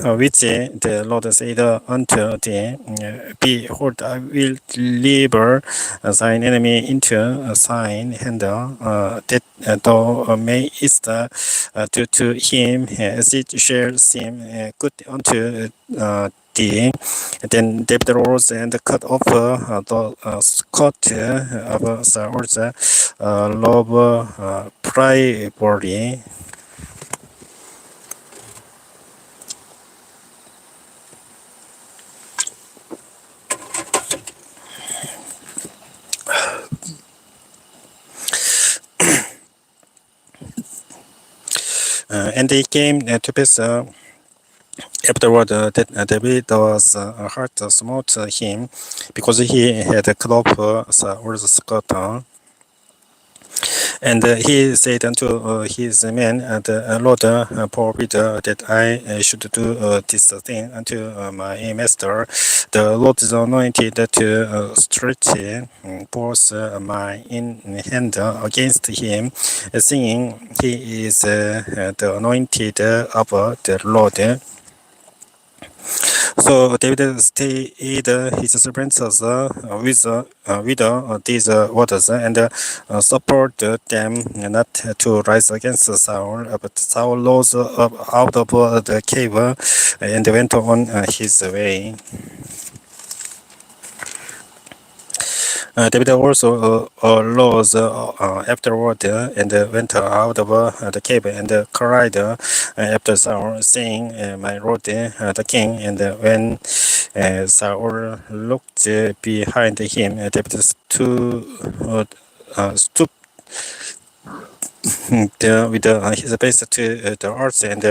which the Lord said unto thee, behold, I will deliver thine enemy into thine hand, that thou mayest do to him as it shall seem good unto thee. Then David rose and cut off the skirt of Saul's love privily. And they came to pass afterward that David was heart smote him, because he had cut off Saul's skirt. And he said unto his men, the Lord forbid that I should do this thing unto my master. The Lord is anointed to stretch forth my in hand against him, saying, he is the anointed of the Lord. So David stayed his servants with these waters, and suffered them not to rise against Saul. But Saul rose up out of the cave and went on his way. David also rose afterward and went out of the cave and cried after Saul, saying, my lord the king. And when Saul looked behind him, David stooped his face to the earth and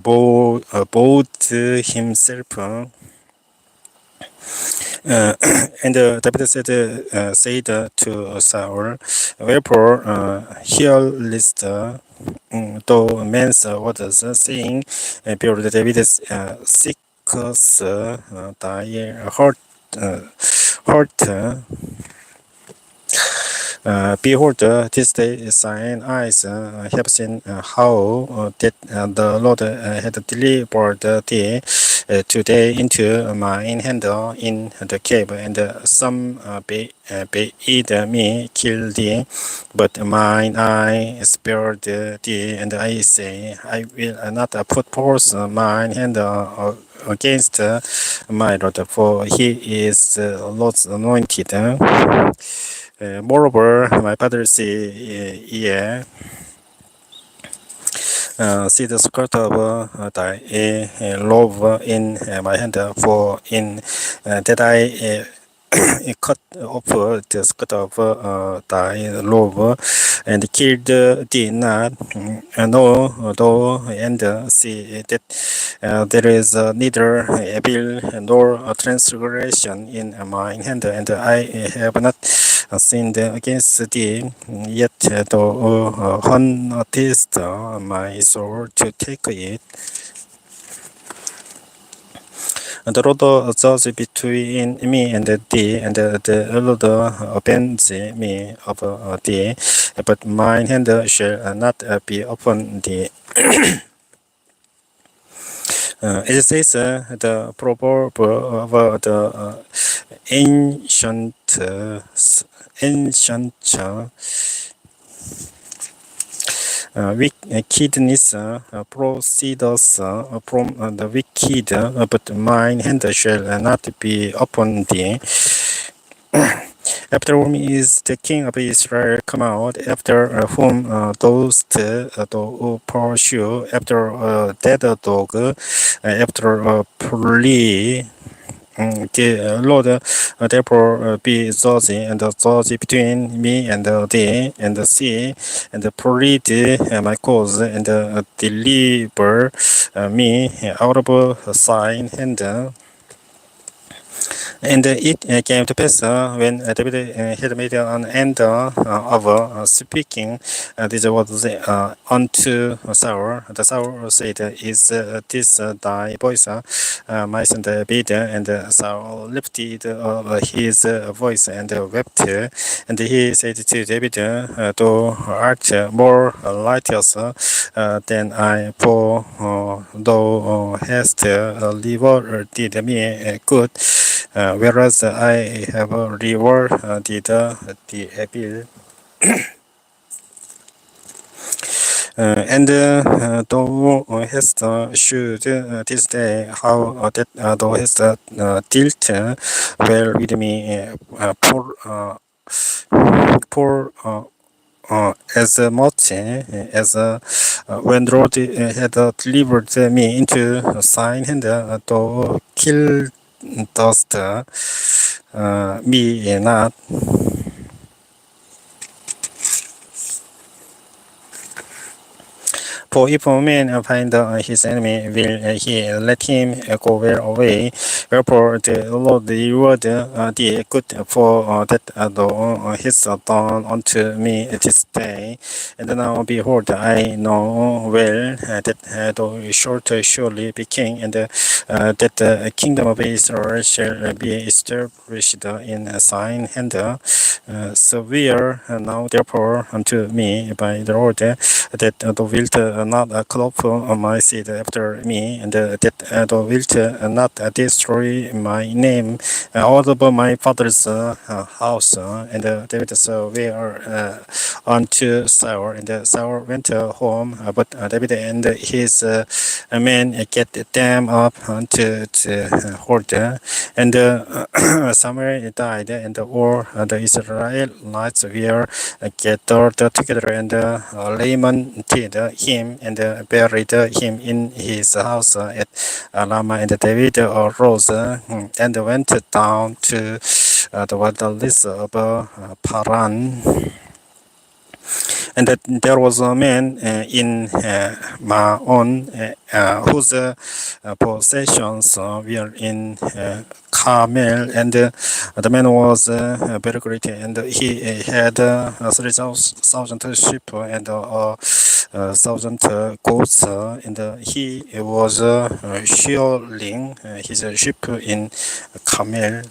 bowed himself. And David said to Saul, "Wherefore hearest thou men's words, saying, Behold, David seeketh thy heart. Behold, this day thine eyes have seen how that the Lord had delivered thee today into mine hand in the cave, and some bade me kill thee, but mine eye spared thee, and I say, I will not put forth mine hand against my Lord, for he is Lord's anointed. Moreover, my father say, yeah, see the skirt of thy love in my hand, for in that I cut off the skirt of thy love and killed thee not. No, though, and see that there is neither evil nor transgression in my hand, and I have not sinned against thee, yet thou hauntest my soul to take it. And the Lord judge between me and thee, and the Lord avenge me of thee, but mine hand shall not be upon thee. It says the proverb of the ancient ancient wickedness proceeds from the wicked, but mine hand shall not be upon thee. After whom is the king of Israel come out, after whom dost thou pursue, after a dead dog, after a flea. The Lord therefore be judge, and judge between me and thee, and see, and plead my cause, and deliver me out of thine hand. And it came to pass when David had made an end of speaking these words unto Saul. The Saul said, Is this thy voice, my son David? And Saul lifted his voice and wept. And he said to David, Thou art more righteous than I, for thou hast rewarded me good. Whereas I have rewarded the evil. And thou hast shewed this day how that thou hast dealt well with me, for as much as when the Lord had delivered me into thine hand, thou killest me not. For if a man find his enemy, will he let him go well away? Wherefore the Lord reward thee good for that thou hast done unto me this day. And now behold, I know well that thou shalt surely be king, and that the kingdom of Israel shall be established in thine hand. Swear now therefore unto me by the Lord that thou wilt not cut off my seed after me, and that thou wilt not destroy my name out of my father's house. And David sware unto Saul, and Saul went home, but David and his men get them up unto the horde. And Samuel died, and all the Israelites were gathered together, and lamented him, and buried him in his house at Ramah. And David arose and went down to the wilderness of Paran. And that there was a man in Maon whose possessions were in Carmel, and the man was very great, and he had 3,000 sheep and 1,000 goats, and he was shearing his sheep in Carmel.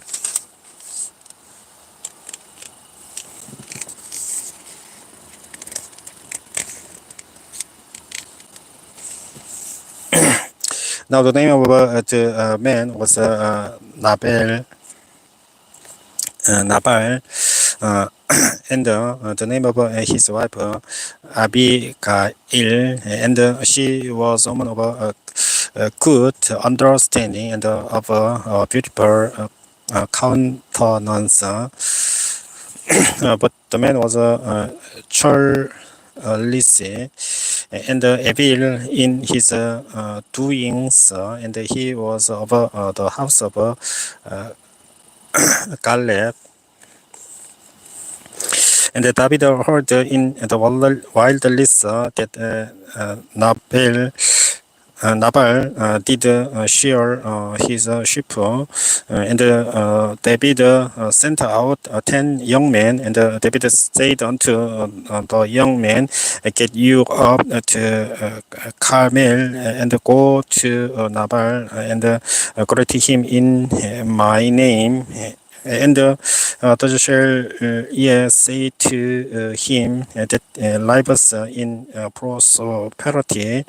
Now the name of the man was Nabal, uh, and the name of his wife Abigail, and she was a woman of good understanding and of beautiful countenance. But the man was churlish and evil in his doings, and he was of the house of Caleb. And David heard in the wilderness that Nabal did shear his sheep, and David sent out 10 young men, and David said unto the young men, "Get you up to Carmel, and go to Nabal, and greet him in my name. And thus shall ye say to him that lives in prosperity,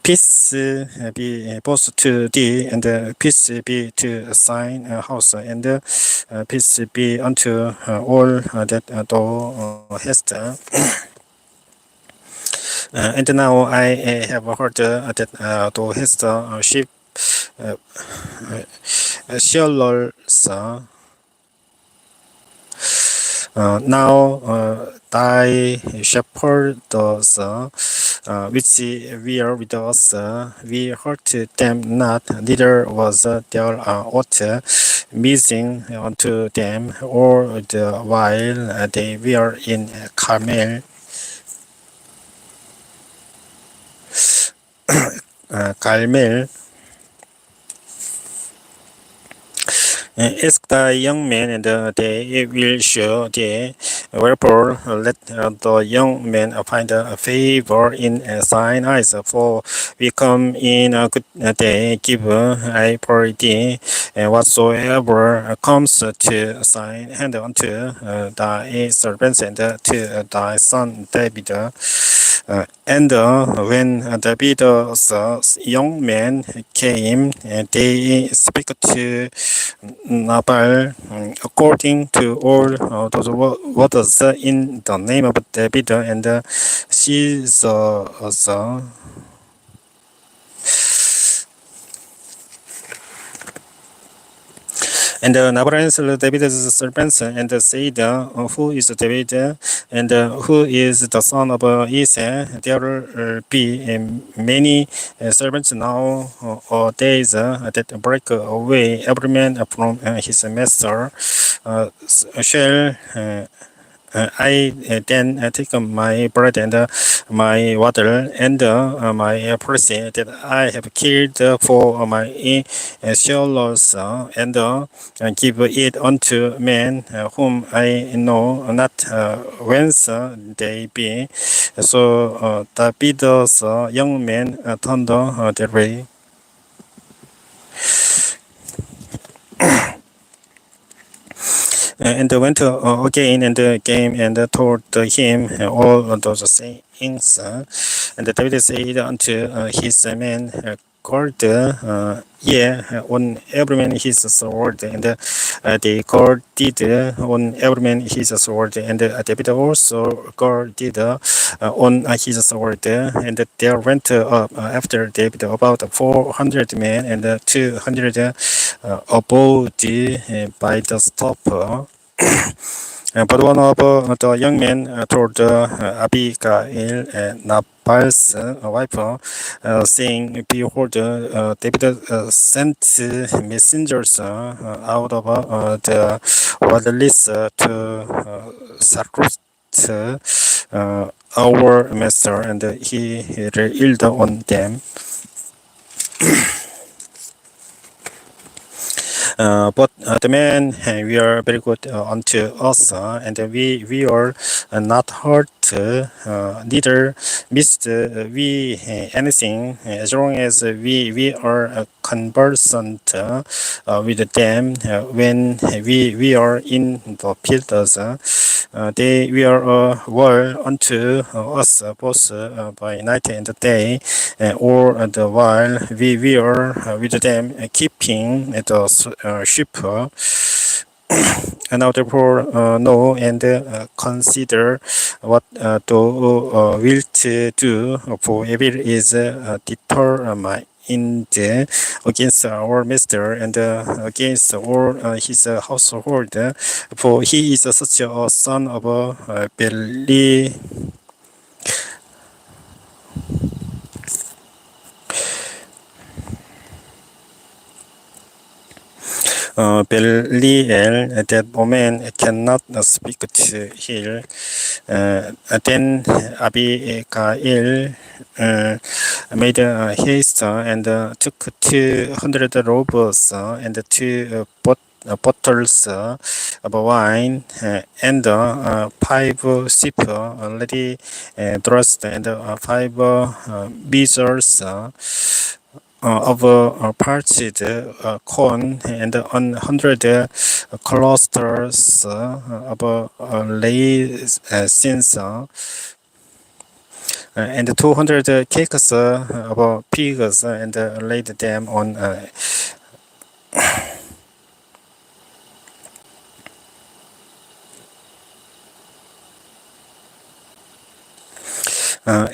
peace be both to thee, and peace be to thine house, and peace be unto all that thou hast. And now I have heard that thou hast sheep shearers. Now thy shepherds which were with us, we hurt them not, neither was there aught missing unto them all the while they were in Carmel. Carmel. Ask thy young men, and they will show thee. Wherefore, let the young men find favor in thine eyes. For we come in a good day. Give, I pray thee, whatsoever comes to thine hand unto thy servants and to thy son David. And when David's young men came, they speak to Nabal according to all those words in the name of David, and sees and Nabal answered David's servants and said, "Who is David, and who is the son of Isai? There will be many servants now days that break away every man from his master. Shall I then take my bread and my water and my press that I have killed for my shearers, and give it unto men whom I know not whence they be." So David's young men turned their way. And went again and came and told him all those sayings. And David said unto his men, "Called ye on every man his sword," and they girded on every man his sword, and David also girded on his sword, and there went up after David about 400 men, and 200 abode by the stop. But one of the young men told Abigail, Nabal's wife, saying, "Behold, David sent messengers out of the wilderness to Sarut our master, and he railed on them. But the men were very good unto us, and we are not hurt, neither missed we anything, as long as we are conversant with them when we are in the fields. They were well unto us both by night and day, or the while we were with them, keeping the sheep. And now therefore know and consider what thou wilt do, for evil is determined against our master and against all his household, for he is such a son of a Belial, that woman cannot speak to him. Then Abigail made haste and took 200 robes and two bottles of wine and 5 sheep already dressed and 5 bezels of parched corn and 100 clusters of raisins and 200 cakes of pigs and laid them on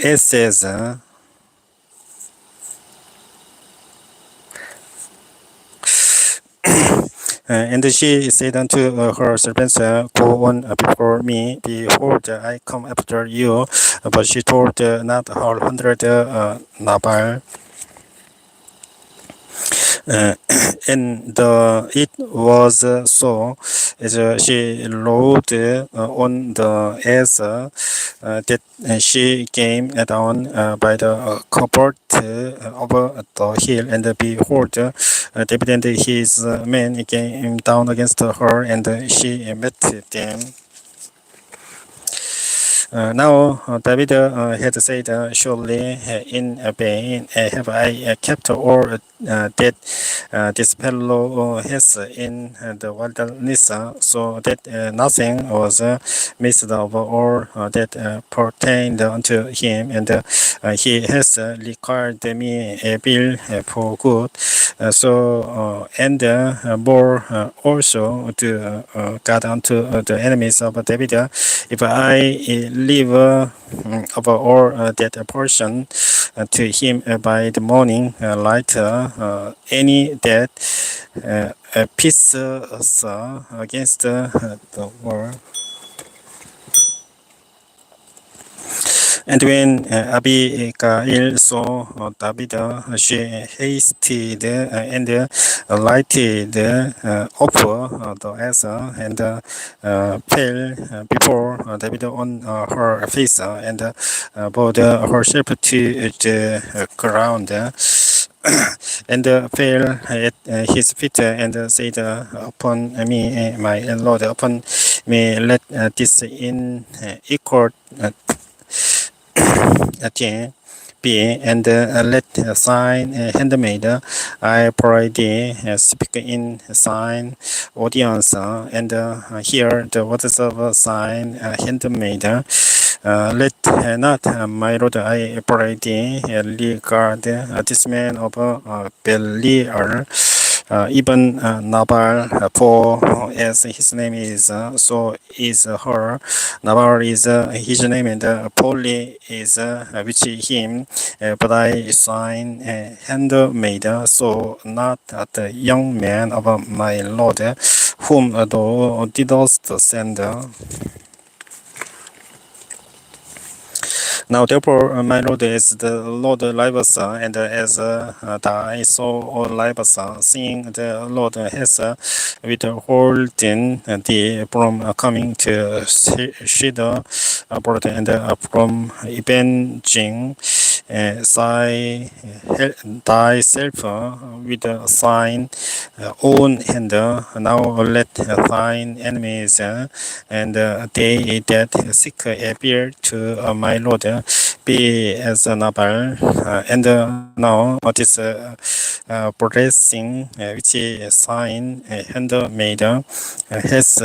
it says and she said unto her servants, go on before me, behold, I come after you. But she told not her 100 Nabal. And it was so, as she rode on the ass, that she came down by the covert of the hill, and behold, David and his men came down against her, and she met them. Now David had said, surely in vain have I kept all that this fellow has in the wilderness, so that nothing was missed of all that pertained unto him, and he has required me a bill for good. And more also to God unto the enemies of David, if I leave of all that portion to him by the morning light, any that peace against the world. And when Abigail saw David, she hasted and lighted up the ass and fell before David on her face and bowed herself to the ground. And fell at his feet and said, upon me, my Lord, upon me, let this in equal again be, and let thine handmaid, I pray thee, speak in thine audience, and hear the words of thine handmaid. Let not, my Lord, I pray thee, regard this man of Belial, even Nabal, for as his name is, so is her. Nabal is his name, and Polly is which him. But I sign handmaid, so not the young man of my Lord, whom thou didst send. Now, therefore, my Lord is the Lord Libasa, and as I saw Libasa, seeing the Lord has withholden thee from coming to Shida abroad, and from avenging thyself with a sign own hand. Now let thine enemies and they that seek appear to my Lord be as Nabal, and now this blessing which is sign handmaid has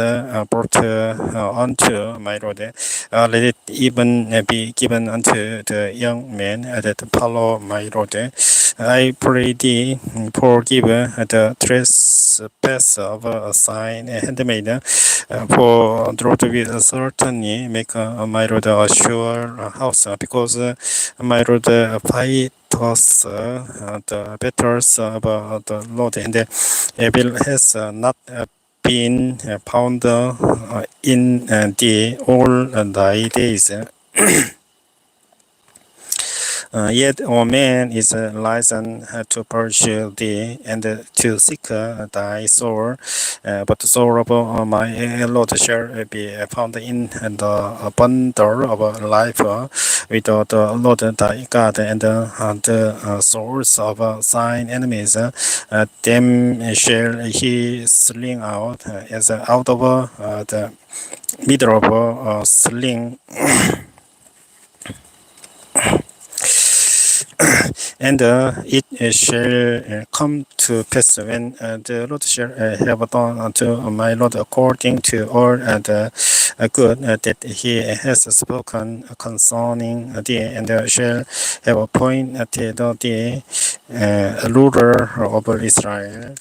brought unto my Lord. Let it even be given unto the young men that follow my Lord. I pray thee, forgive the trespass of a sign handmaid, for the Lord will certainly make my Lord a sure house, because my Lord fight us the battles of the Lord, and evil has not been found in thee all thy days. Yet, O man, is a license to pursue thee and to seek thy soul. But the soul of my Lord shall be found in the bundle of life with the Lord thy God, and the souls of thine enemies. Them shall he sling out as out of the middle of a sling. And it shall come to pass when the Lord shall have done unto my Lord according to all the good that he has spoken concerning thee, and shall have appointed thee ruler over Israel.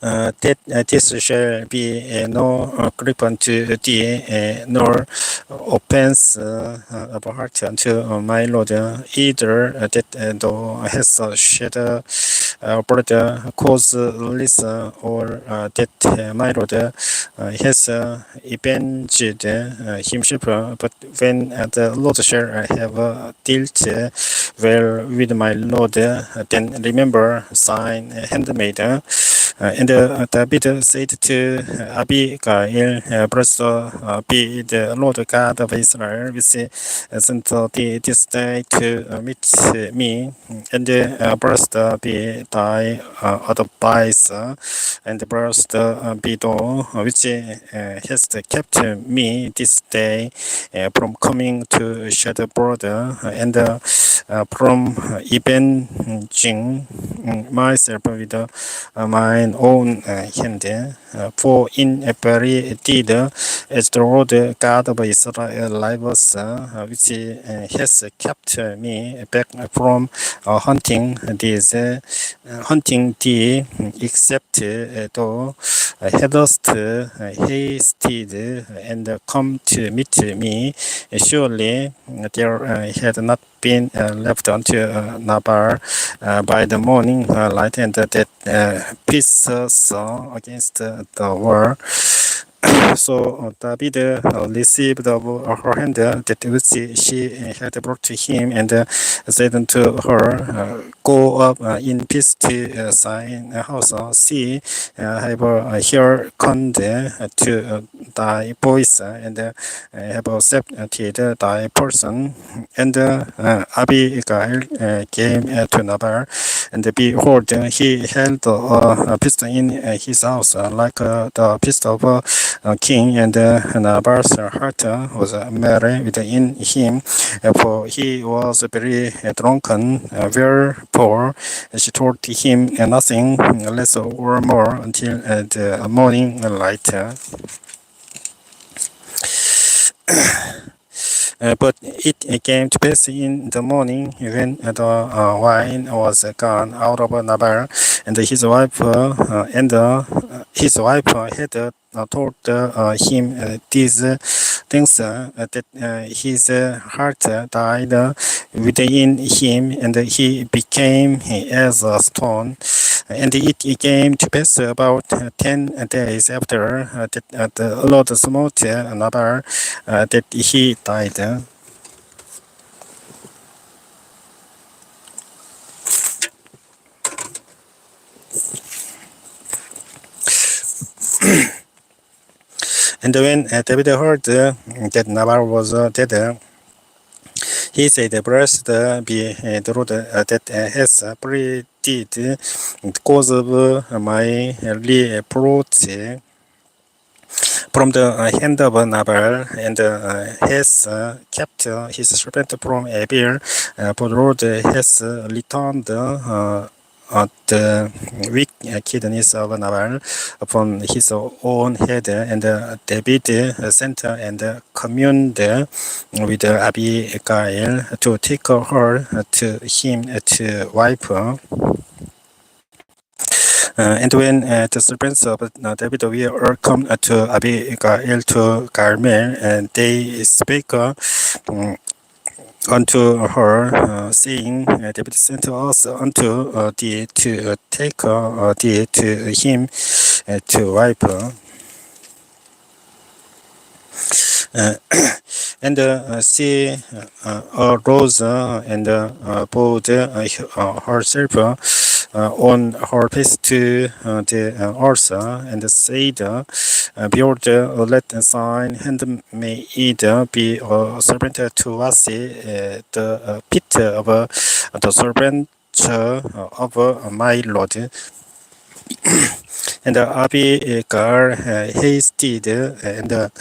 That this shall be no grief unto thee, nor offense of heart unto my Lord, either that thou hast shed blood causeless, or that my Lord has avenged himself. But when the Lord shall have dealt well with my Lord, then remember thine handmaid. And David said to Abigail, Blessed be the Lord God of Israel, which sent thee this day to meet me, and blessed be thy advice, and blessed be thou which hast kept me this day from coming to shed blood, and from avenging myself with mine own hand. For in every deed, as the Lord God of Israel lives, which has kept me back from hunting thee, except thou hadst hasted and come to meet me. Surely there had not been left unto Nabal by the morning light, and that pieces against the wall. So David received of her hand that which she had brought to him, and said unto her, Go up in peace to thine house. See, I have hearkened to thy voice, and have accepted thy person. And Abigail came to Nabal, and behold, he held a pistol in his house, like the pistol of a king, and Nabal's heart was merry within him, for he was very drunken. Wherefore she told him nothing less or more until the morning light. But it came to pass in the morning, when the wine was gone out of Nabal, and his wife had told him these things that his heart died within him, and he became as a stone. And it came to pass about 10 days after that the Lord smote Nabal that he died. And when David heard that Nabal was dead, he said, "Blessed be the Lord that has pleaded because of my reproach from the hand of Nabal, and has kept his servant from evil. For the Lord has returned the wickedness of Nabal upon his own head." And David sent and communed with Abigail to take her to him to wife. And when the servants of David were come to Abigail to Carmel, and they spake unto her, saying, David sent us unto thee to take thee to him to wife. Uh, and she arose and bowed herself on her face to the altar, and said, Behold, let thine handmaid be a servant to wash the feet of the servant of my Lord. And Abigail hasted and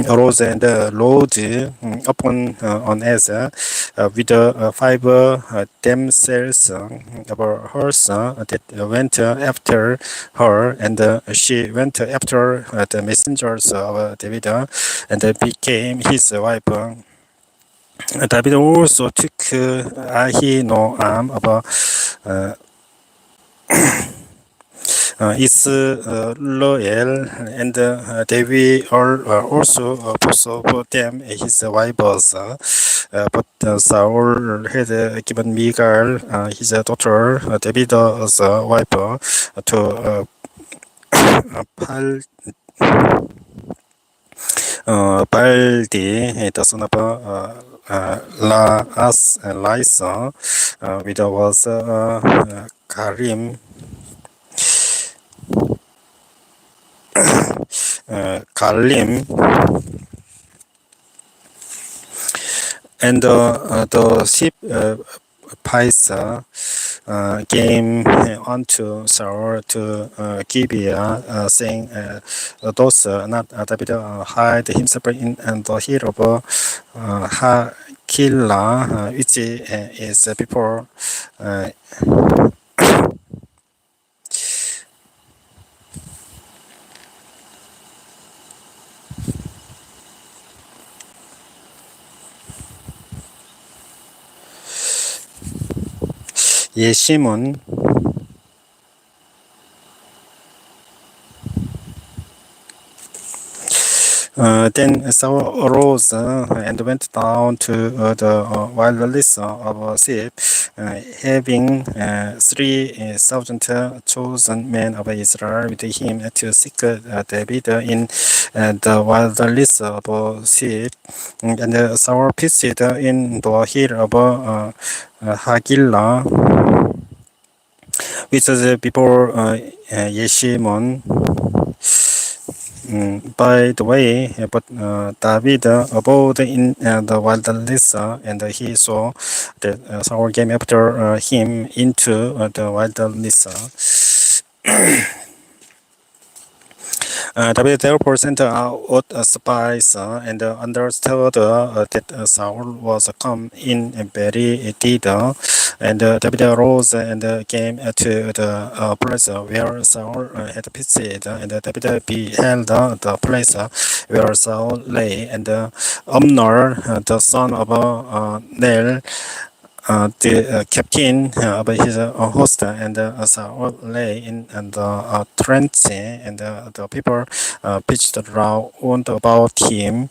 arose and rode upon on Asa with 5 damsels of a horse that went after her, and she went after the messengers of David and became his wife. David also took Ahinoam of Israel, and David also both of them his wives. But Saul had given Michal, his daughter, David's wife, to Pal, Baldi, the son of Lisa, widow was Karim. Kalim, and the sheep Paisa came unto Saul to Gibeah, saying, "Does not David hide himself in the hill of Hakila, which is before Yeshimon?" Then Saul arose and went down to the wilderness of Ziph, having 3,000 chosen men of Israel with him to seek David in the wilderness of Ziph. And Saul pitched in the hill of Hagilah, which is before Yeshimon. By the way, but David abode in the wilderness, and he saw that Saul came after him into the wilderness. David therefore sent out spies and understood that Saul was come in very deed. And David arose and came to the place where Saul had pitched, and David beheld the place where Saul lay, and Amnon, the son of Ner, the captain of his host and Saul lay in the trench, and the people pitched round about him.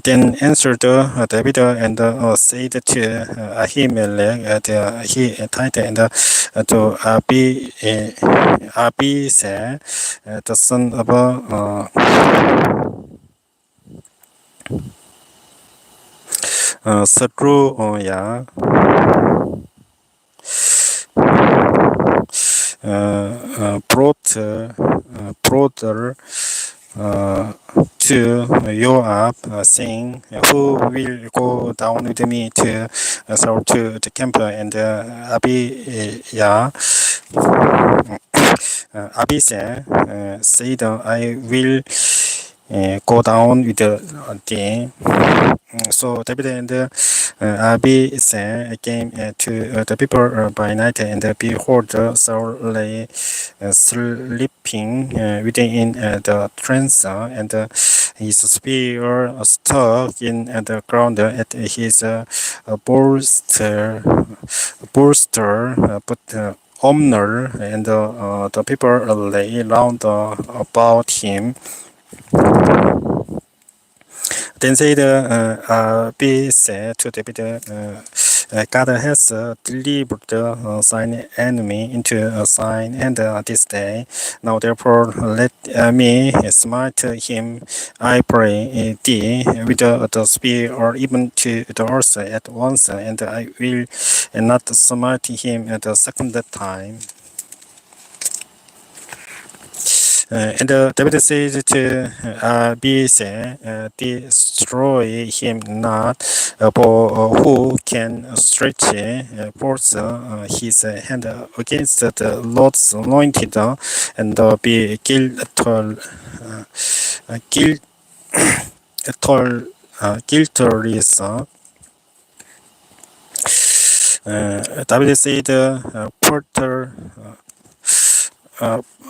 Then answered David and said to Ahimelech, he tied and to Abisai, the son of Zeruiah, brother to Joab, saying, "Who will go down with me to Saul to the camp?" And Abisai said, "I will go down with thee." So David and Abisai came to the people by night, and behold, Saul lay sleeping within the trench, and his spear stuck in the ground at his bolster, but Omner and the people lay round about him. Then said Abisai to David, God has delivered thine enemy into thine hand this day. Now therefore let me smite him, I pray thee, with the spear, or even to the horse at once, and I will not smite him the second time. And David says to Abisai, destroy him not, for who can stretch forth his hand against the Lord's anointed, and be guiltless. David said,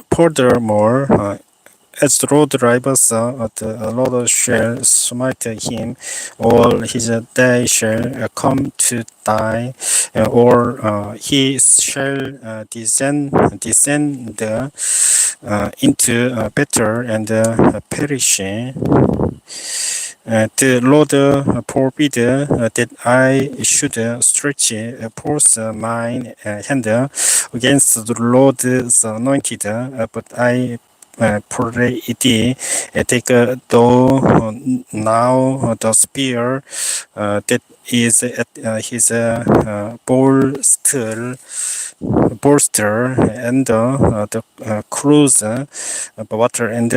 furthermore, as the Lord drivers, the Lord shall smite him, all his days shall come to die, or he shall descend into battle and perish. The Lord forbid that I should stretch forth mine hand against the Lord's anointed, but I pray thee, take thou now the spear that is at his bolster and the cruise water, and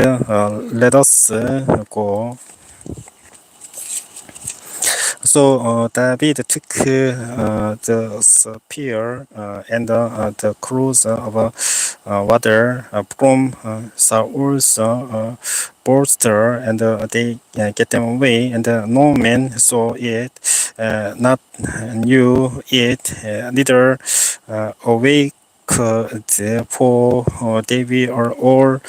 let us go. So David took the spear and the cruise of water from Saul's bolster, and they get them away, and no man saw it, not knew it, neither awake. For they were all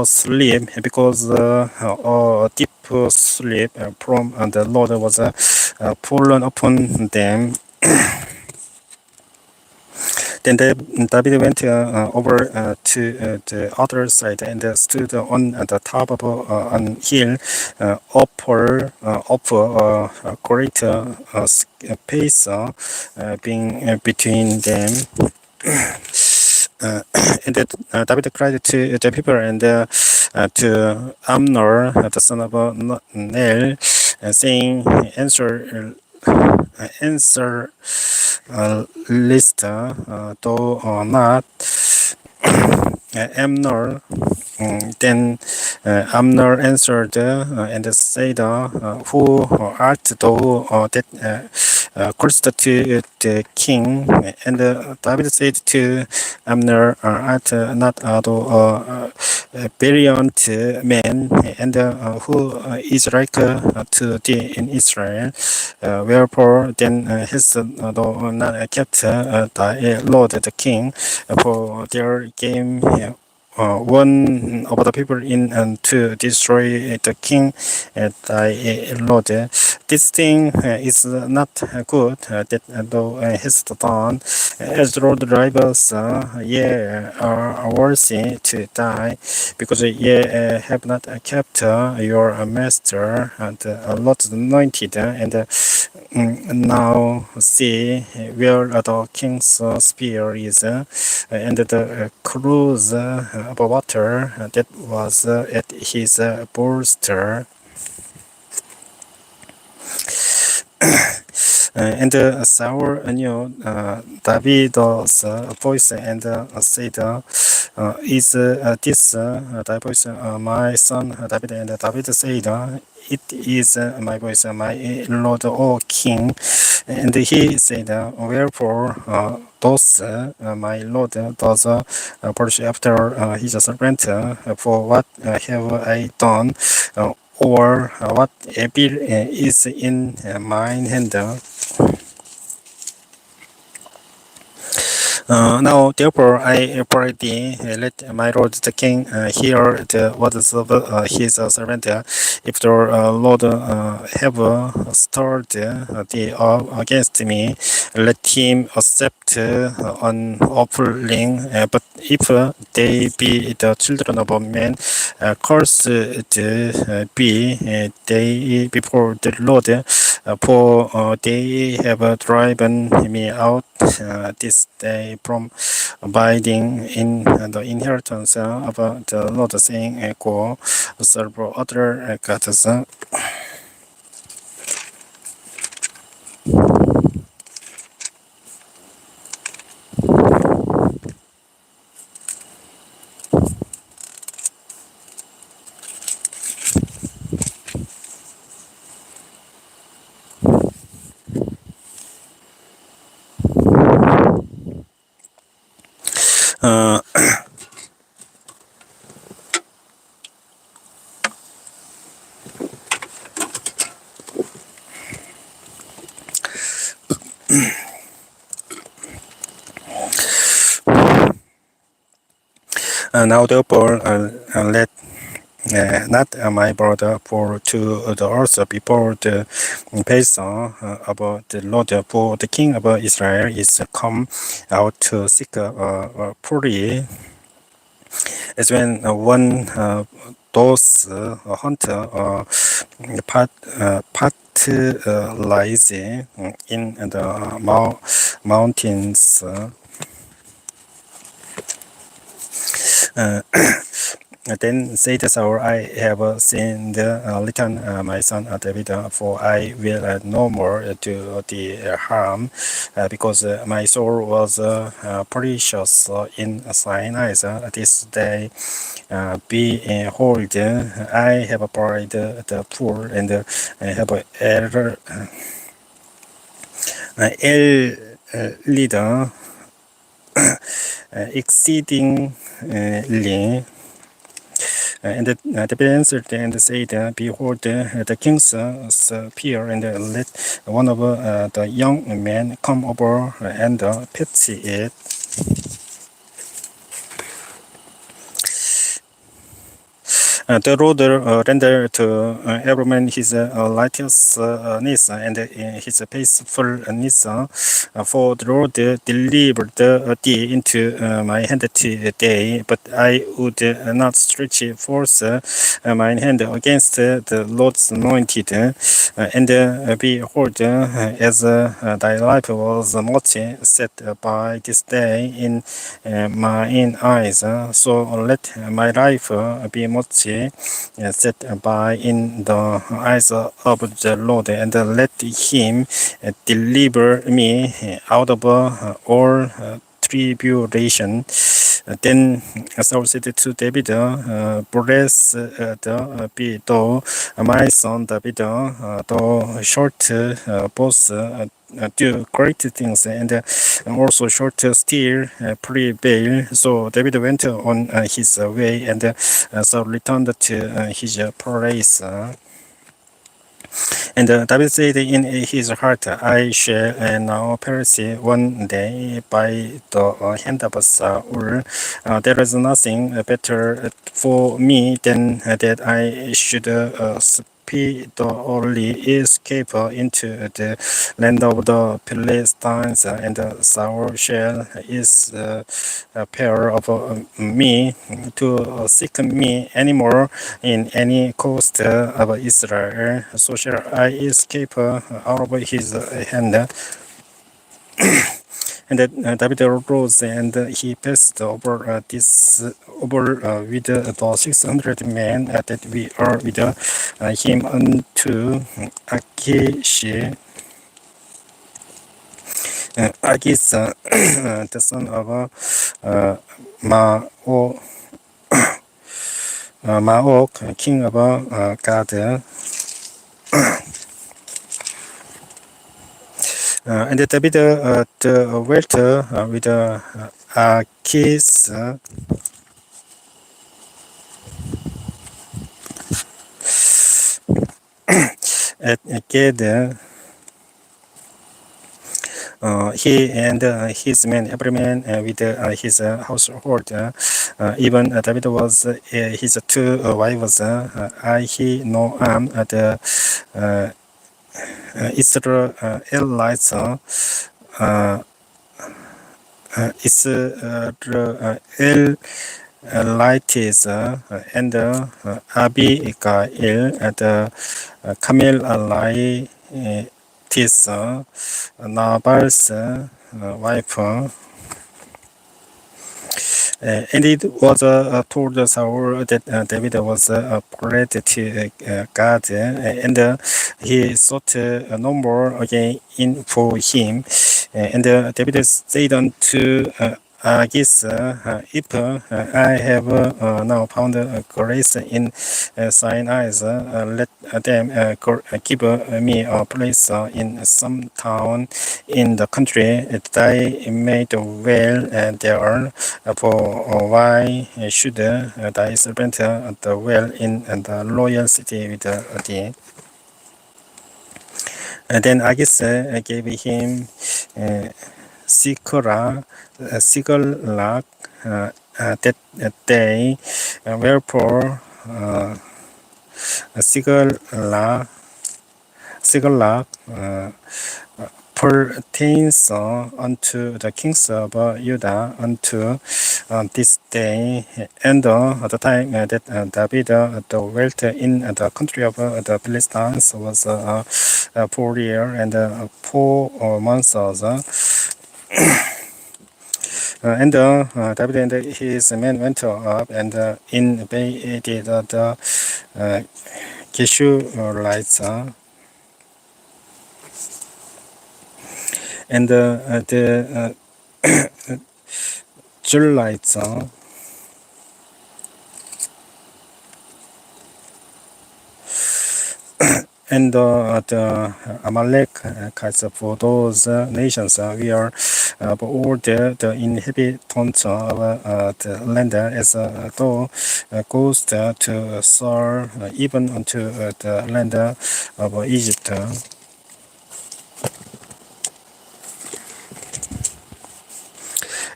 asleep, because a deep sleep from the Lord was fallen upon them. Then David went over to the other side and stood on the top of an hill, of a great space being between them. And David cried to the people and to Amnor, the son of Nel, saying, answer list, though or not. Amnor. Then Amnor answered and said, "Who art thou that callest to the king?" And David said to Amnor, "Art not thou a valiant man, and who is like to thee in Israel? Wherefore then hast thou not kept thy lord the king? For there came one of the people in to destroy the king at thy Lord. This thing is not good that thou hast done. As the Lord rivals, ye are worthy to die, because ye have not kept your master, the Lord's anointed, now see where the king's spear is, and the cruise of water that was at his bolster. And Saul knew David's voice and said, "Is this thy voice, my son David?" And David said, "It is my voice, my Lord, O King." And he said, "Wherefore does my Lord does pursue after his servant? For what have I done? Or what evil is in mine hand?" Now, therefore, I pray thee, let my lord the king hear the words of his servant. If the Lord have stirred thee up against me, let him accept an offering. But if they be the children of men, cursed be they before the Lord, for they have driven me out this day from abiding in the inheritance of the Lord, saying, "Go serve other gods." Uh, Now therefore let not my brother for to the earth before the face of the Lord, for the king of Israel is come out to seek a prey, as when one does hunt pat lies in the mountains. Uh, Then said Saul, "I have seen the return my son David, for I will no more do the harm, because my soul was precious in thine eyes. This day, behold, I have buried the poor, and have leader exceedingly." And David answered and said, "Behold, the king's spear, and let one of the young men come over and fetch it." The Lord rendered to every man his righteousness and his faithfulness, for the Lord delivered thee into my hand today. But I would not stretch forth mine hand against the Lord's anointed. And behold, as thy life was much set by this day in mine eyes, so let my life be much set by in the eyes of the Lord, and let him deliver me out of all tribulation. Then Saul said to David, "Blessed be thou, my son David, thou shalt both do great things, and also short still prevail." So David went on his way, and Saul returned to his place. And David said in his heart, I shall now perish one day by the hand of Saul. There is nothing better for me than that I should speedily escape into the land of the Philistines, and Saul shall is a pair of me to seek me anymore in any coast of Israel. So shall I escape out of his hand. And David rose and he passed over this over with the 600 men that we are with him unto Achish, Agis, the son of Mao, Maok, king of Gad. And David dwelt with Achis at Gad. He and his men, every man with his household. Even David was his two wives, Ahinoam, the Israelites, Israelites, and Abigail, the Carmelites, Nabal's wife. And it was told Saul that David was prayed to God, and he sought no more again in for him. And David said unto Agis, if I have now found grace in thine eyes, let them give me a place in some town in the country, that I may dwell there. For why should thy servant dwell in the royal city with thee? And then Agis gave him Siklag that day, wherefore Siklag pertains unto the kings of Judah unto this day, and at the time that David dwelt in the country of the Philistines was 4 years and 4 months. And David and his men went up and invaded the Geshurites, and the Julites, and the Amalekites. For those nations were all the inhabitants of the land, as though ghosts to soar even unto the land of Egypt.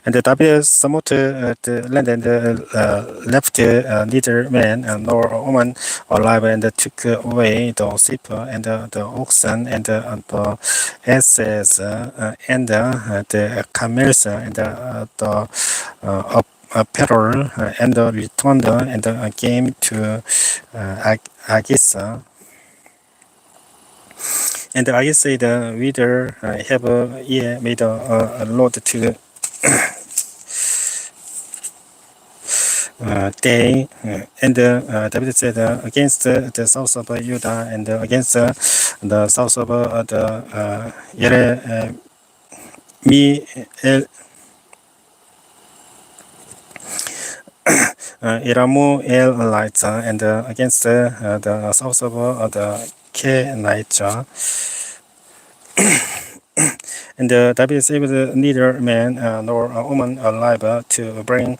And David smote the land and left neither man nor woman alive, and took away the sheep and the oxen and the asses and the camels and the apparel, and returned and came to Agis. And I said, Whither have ye made a road to day? And David said, against the south of Judah, and against the south of the Eramuelites, and against the south of the Canaanites. And David saved neither man nor woman alive to bring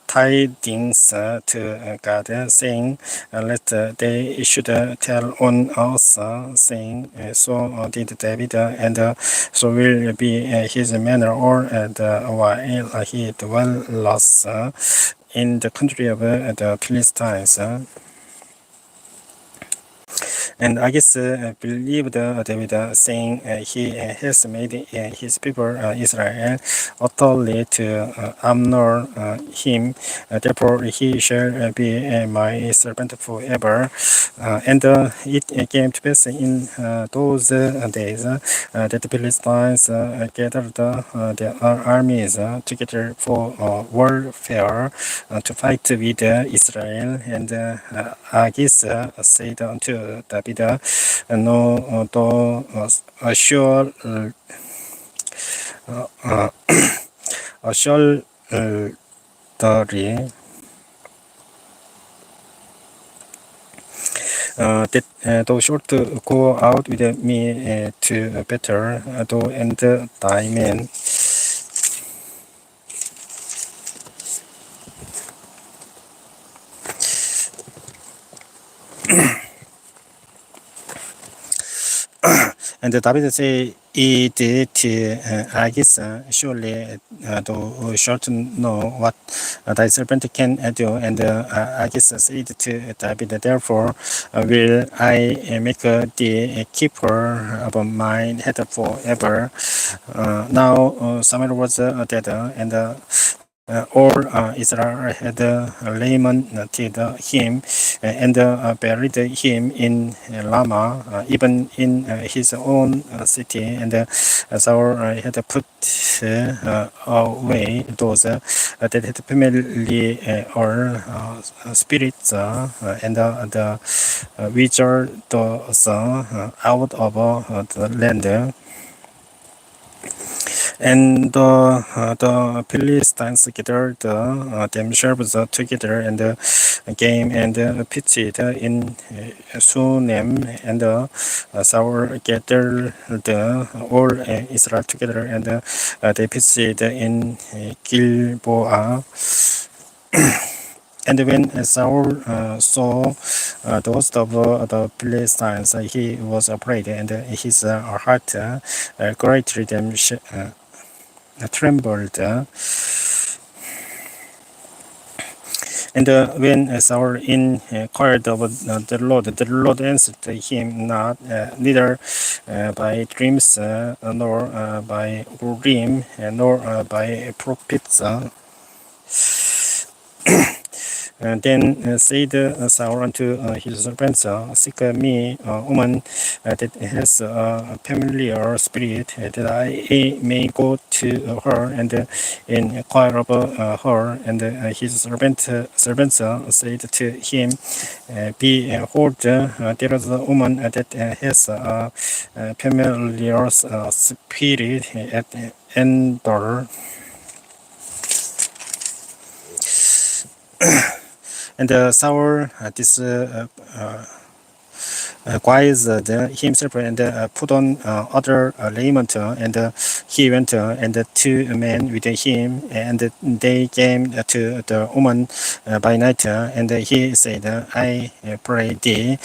tidings to God, saying, Let they should tell on us, saying, So did David, and so will be his manner all while he dwells in the country of the Philistines. And Agis believed David, saying he has made his people Israel utterly to honor him. Therefore, he shall be my servant forever. And it came to pass in those days that the Philistines gathered their armies together for warfare to fight with Israel. And Agis said unto David, No, thou shall shall that thou shalt go out with me to battle, thou and thy men. And David said to Agis, Surely thou shalt know what thy servant can do. And Agis said to David, Therefore will I make thee a keeper of my head forever. Now Samuel was dead, and all Israel had lamented him and buried him in Lama, even in his own city. And Saul had put away those that had family or spirits and the wizards out of the land. And the Philistines gathered themselves together and came and pitched in Sunem, and Saul gathered all Israel together, and they pitched in Gilboa. And when Saul saw the host of the Philistines, he was afraid, and his heart greatly trembled. And when Saul inquired of the Lord answered him not, neither by dreams, nor by Urim, nor by prophets. And then said Saul unto his servants, Seek me a woman that has a familiar spirit, that I may go to her and inquire of her. And his servants said to him, Behold, there is a woman that has a familiar spirit at Endor. And Saul disguised himself and put on other raiment, and he went and the two men with him, and they came to the woman by night, and he said, I pray thee,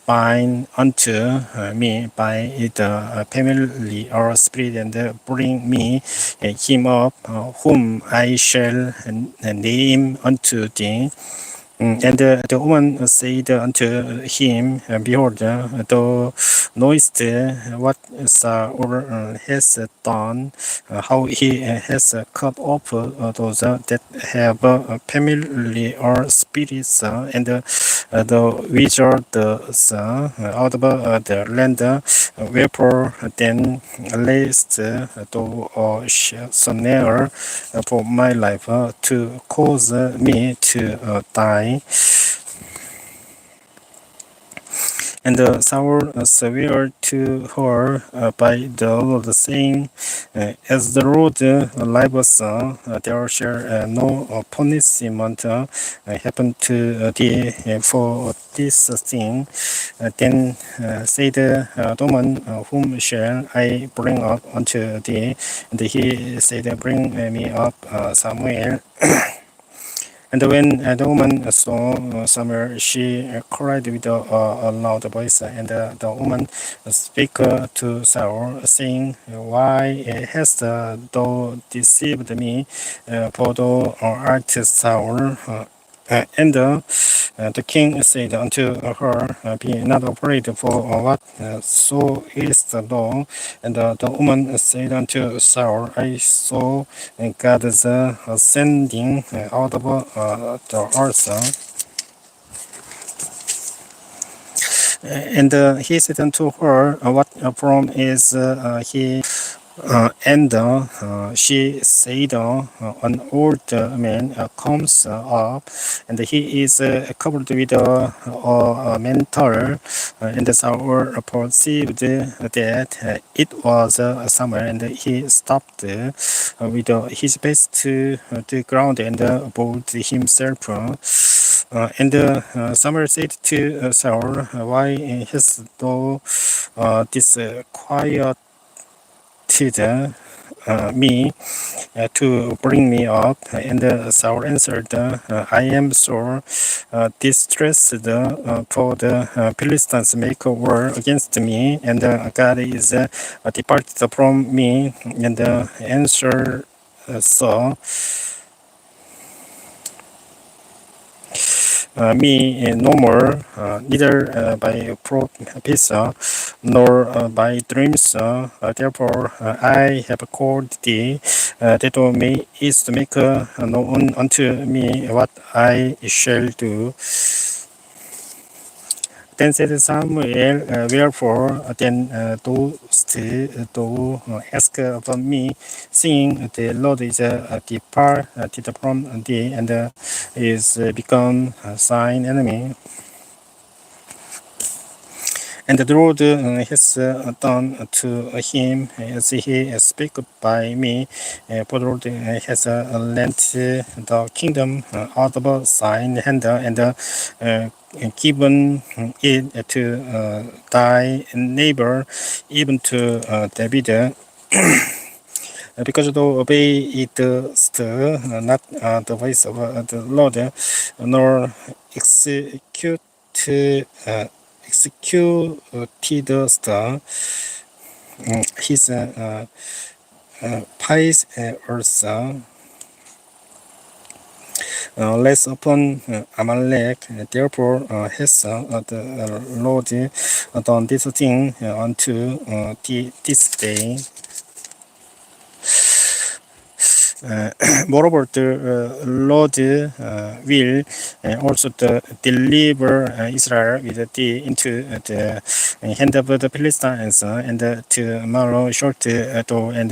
bind unto me by the family or spirit, and bring me him up, whom I shall name unto thee. And the woman said unto him, Behold, thou knowest what Saul has done, how he has cut off those that have family or spirits, and the wizards out of the land. Wherefore then layest thou a snare for my life, to cause me to die? And Saul swore to her by the Lord, saying, As the Lord liveth, there shall no punishment happen to thee for this thing. Then said the woman, Whom shall I bring up unto thee? And he said, Bring me up Samuel. And when the woman saw Samuel, she cried with a loud voice. And the woman spake to Saul, saying, Why hast thou deceived me? For thou art Saul. The king said unto her, Be not afraid, for what so is the law. And the woman said unto Saul, I saw God's ascending out of the earth. And he said unto her, What from is he? And she said, An old man comes up, and he is covered with a mantle. And Saul perceived that it was Samuel, and he stopped with his face to the ground and bowed himself. And Samuel said to Saul, Why hast thou disquieted me to bring me up? And Saul answered, I am sore distressed, for the Philistines make war against me, and God is departed from me. And answered Saul, me no more, neither by prophecy nor by dreams. Therefore, I have called thee, that thou mayest make known unto me what I shall do. Then said Samuel, Wherefore then dost thou ask of me, seeing the Lord is departed from thee, and is become thine enemy? And the Lord has done to him as he spake by me. For the Lord has lent the kingdom out of thine hand, and given it to thy neighbor, even to David. Because thou obeyedst not the voice of the Lord, nor executedst his pious also, less upon Amalek. Therefore has the Lord done this thing unto this day. Moreover, the Lord will also deliver Israel with thee into the hand of the Philistines, and tomorrow shalt thou and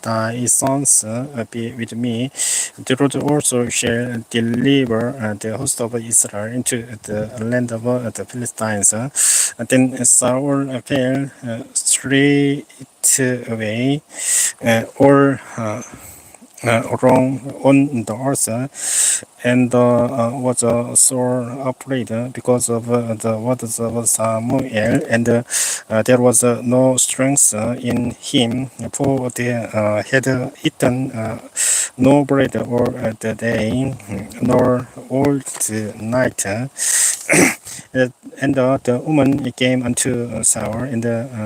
thy sons be with me. The Lord also shall deliver the host of Israel into the land of the Philistines. Then Saul fell straightway, or wrong on the earth, and was sore afraid because of the words of Samuel, and there was no strength in him, for they had eaten no bread all the day, nor all the night. And the woman came unto Saul, and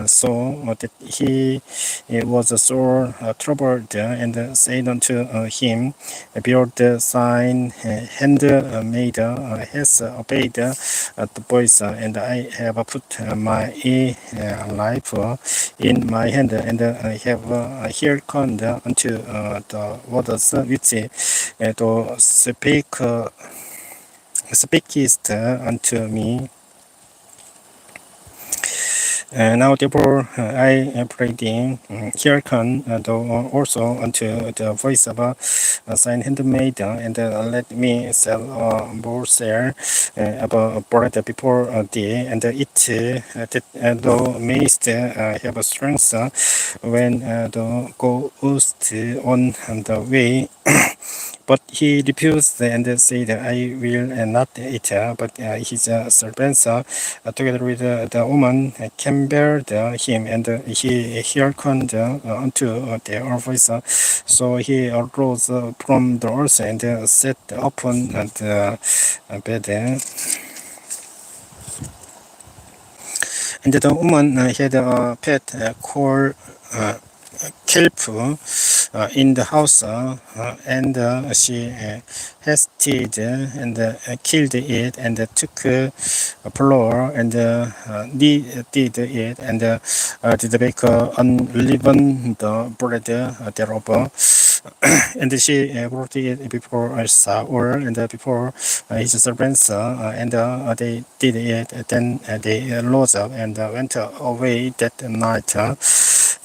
saw that he was sore troubled, and said unto him, Behold, thine handmaid has obeyed the voice, and I have put my life in my hand, and I have hearkened unto the words which thou speakest unto me. Now therefore I pray thee, hearken thou also unto the voice of thine handmaid, and let me sell morsel of bread before thee, and eat that thou mayest have strength when thou goest on the way. But he refused and said, I will not eat. But his servants, together with the woman, came bear him, and he hearkened unto their voice. So he arose from the earth and sat upon the bed. And the woman had a pet called kelp in the house, and she hasted and killed it, and took a flour and kneaded it, and did bake unleavened bread thereof. And she brought it before Saul and before his servants, and they did it. Then they rose up and went away that night.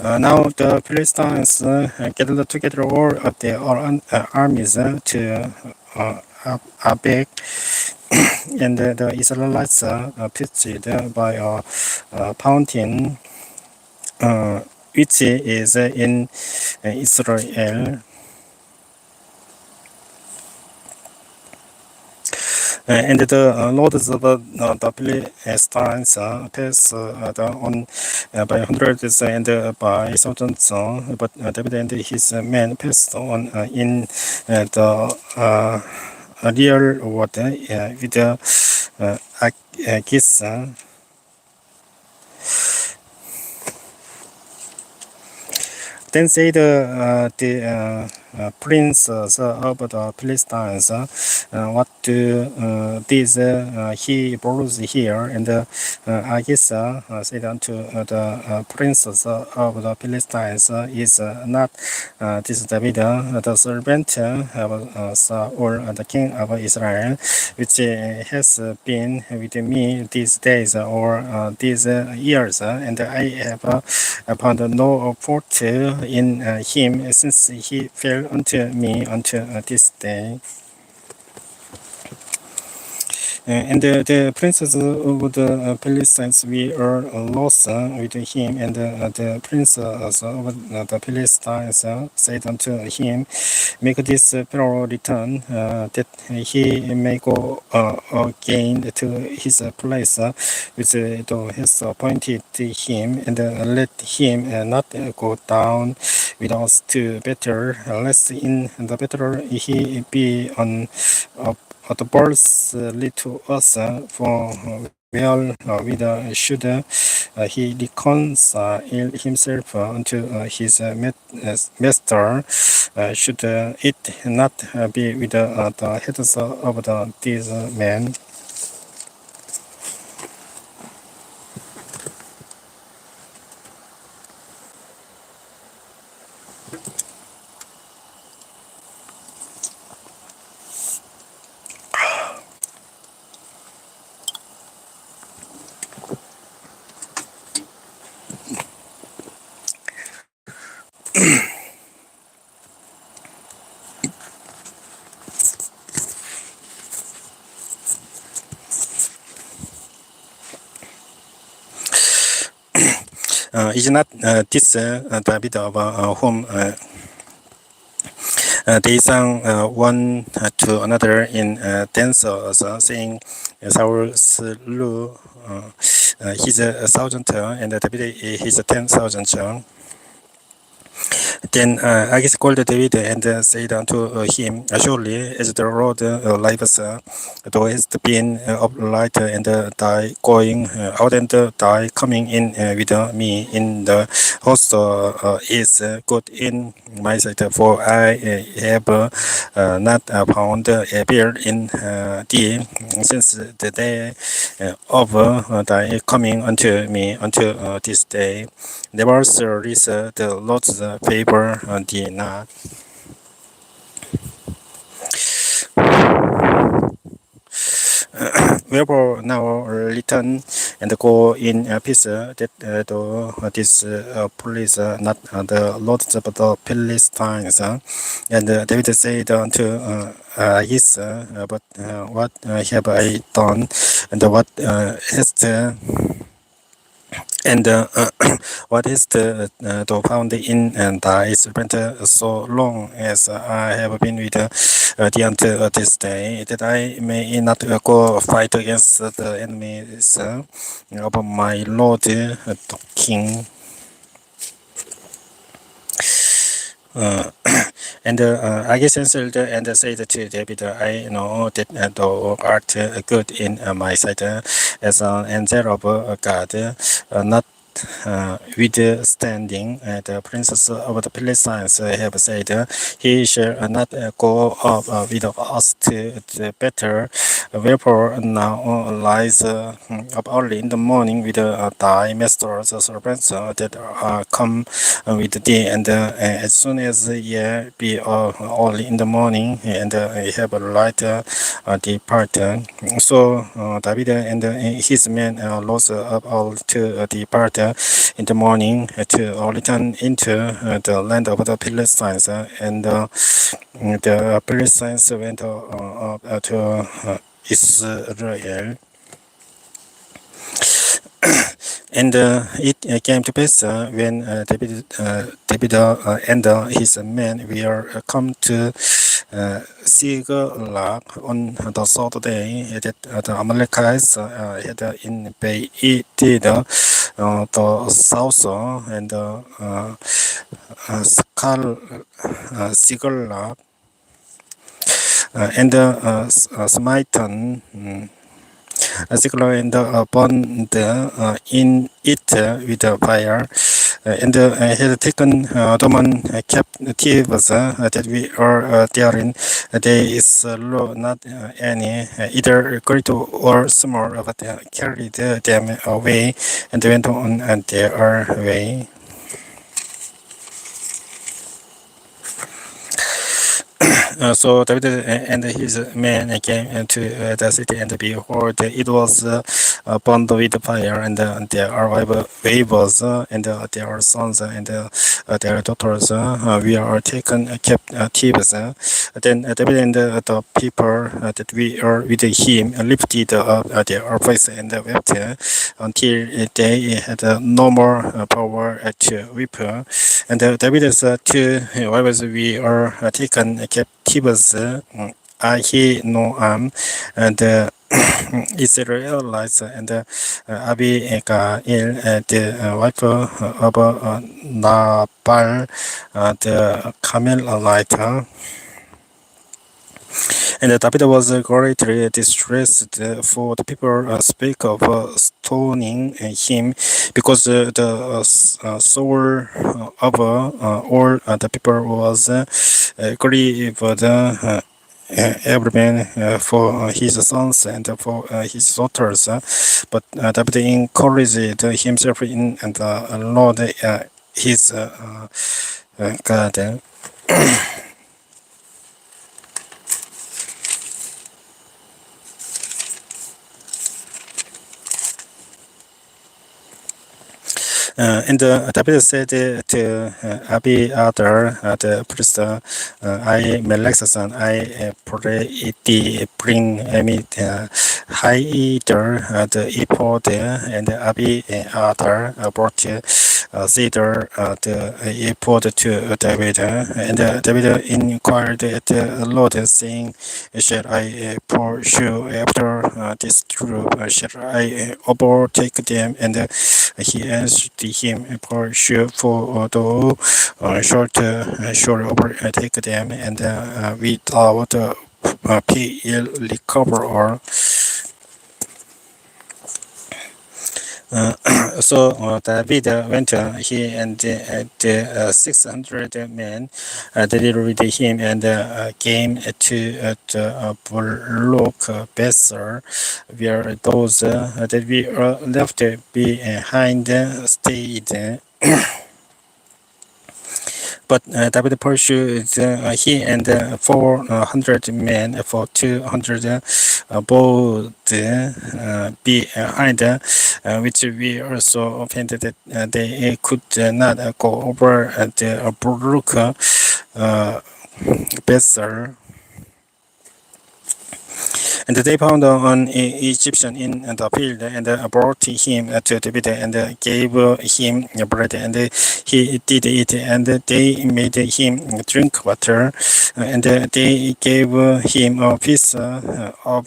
Now the Philistines gathered together all of their armies to Abek, and the Israelites pitched by a fountain, which is in Israel. And the lords of the Philistines passed on by hundreds and by thousands, but David and his men passed on in the real water with Agis. Then said the princes of the Philistines, what this he brought here? And Agis said unto the princes of the Philistines, is not this David, the servant of Saul, the king of Israel, which has been with me these days or these years, and I have found no fault in him since he fell unto me unto this day. And the princes of the Philistines were lost with him, and the princes of the Philistines said unto him, make this Pharaoh return, that he may go again to his place, which thou hast appointed him, and let him not go down with us to battle, lest in the battle he be on the birds lead to us, for well with should he reconcile himself unto his master, should it not be with the heads of these men. Is not this David of whom they sang one to another in dances, saying, Saul slew his 1,000, and David his 10,000. Then Agis called David and said unto him, surely as the Lord lives, thou hast been upright, and thy going out and thy coming in with me in the host is good in my sight, for I have not found a bear in thee since the day of thy coming unto me until this day. Nevertheless, the Lord's favor did not. Wherefore now return and go in peace, that though this police not the Lord but the Philistines. And David said unto his, but what have I done, and what hast and what is the found in and thy servant so long as I have been with thee until this day, that I may not go fight against the enemies of my Lord the King. Uh, and Agis answered and said to David, I know that thou art good in my sight as an angel of God, not withstanding the princes of the Philistines have said, he shall not go up with us to the battle. Wherefore now lies up early in the morning with thy master's servants that are come with thee, and as soon as ye be early in the morning, and have a light depart. So David and his men rose up all to depart in the morning to return into the land of the Philistines, and the Philistines went up to Israel. And it came to pass when David and his men were come to Siglag on the third day, that the Amalekites had invaded the south and Siglag and smitten Ziklag and burned in it with fire, and had taken Ottoman captives that we are therein. They slew not any, either great or small, but carried them away and went on their way. So David and his men came into the city, and behold, it was burned with fire, and their wives and their sons and their daughters were taken captives. Then David and the people that we are with him lifted up their voice and wept until they had no more power to weep. And David's two wives we are taken captives. Ahinoam and Israelites, and Abigail, the wife of Nabal, the Carmelite. And David was greatly distressed, for the people spake of stoning him, because the soul of all the people was grieved. Every man for his sons and for his daughters, but David encouraged himself in the Lord his God. And David said to Abiathar, the priest, I, Melech's son, I pray thee, bring me the hither the ephod, and Abiathar brought cedar the ephod to David, and David inquired at the Lord, saying, shall I pursue after this troop? Shall I overtake them? And he answered him, pursue, for thou shalt surely overtake them, and without fail recover all. So David went, he and the 600 men that were with him, and came to the Bullock Besser, where those that were left behind stayed. But David pursued he and 400 men for 200 bold behind, which we also offended that they could not go over the brook Besser. And they found an Egyptian in the field and brought him to David and gave him bread, and he did eat, and they made him drink water, and they gave him a piece of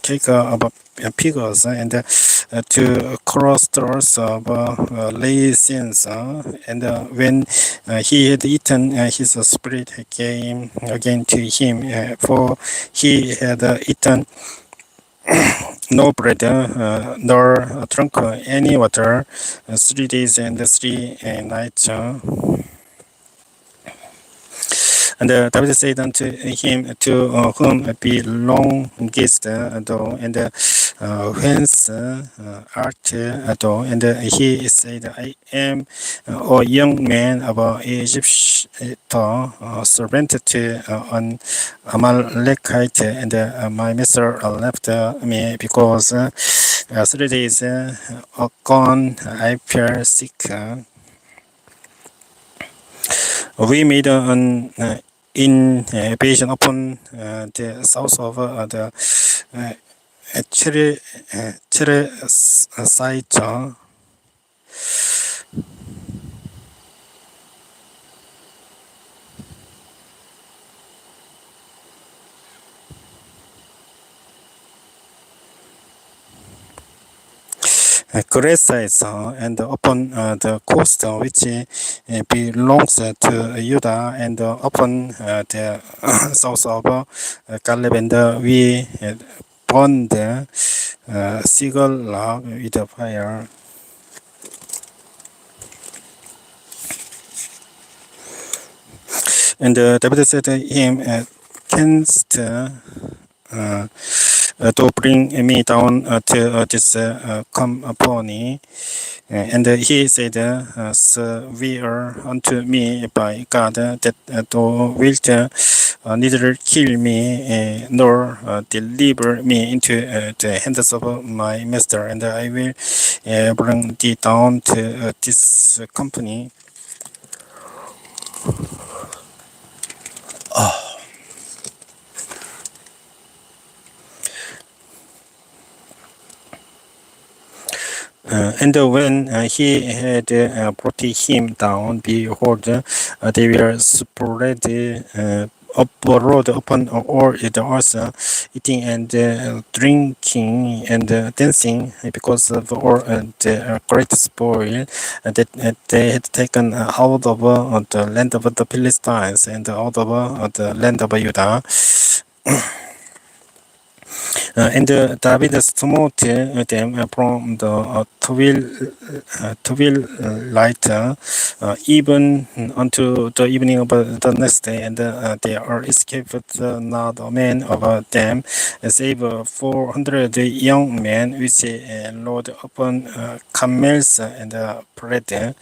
cake of pickles and two clusters of raisins. And when he had eaten, his spirit came again to him, for he had eaten no bread, nor drunk any water, 3 days and 3 nights. And David said unto him, to whom belongest thou, and whence art thou? And he said, I am a young man of Egypt, servant to an Amalekite, and my master left me because 3 days gone I fell sick. We made an invasion upon the south of the Cheresite. Cresites, and upon the coast which belongs to Judah, and upon the south of Caleb, and we burned the Sigol with fire. And David said to him, canst to bring me down to this company? And he said, swear unto me by God that thou wilt neither kill me nor deliver me into the hands of my master, and I will bring thee down to this company. And when he had brought him down, behold, they were spread abroad upon all the earth, eating and drinking and dancing, because of all the great spoil that they had taken out of the land of the Philistines and out of the land of Judah. And David smote them from the twilight even unto the evening of the next day, and they are escaped not a man of them, save 400 young men which rode upon camels and fled.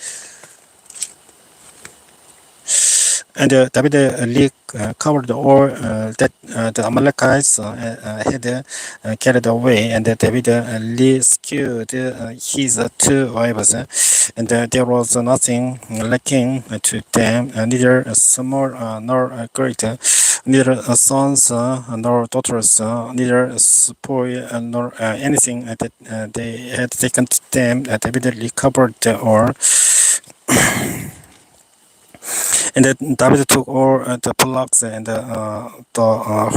And David covered all that the Amalekites had carried away, and David rescued his two wives, and there was nothing lacking to them, neither small nor great, neither sons nor daughters, neither spoil nor anything that they had taken to them. David recovered all. And then David took all the flocks and the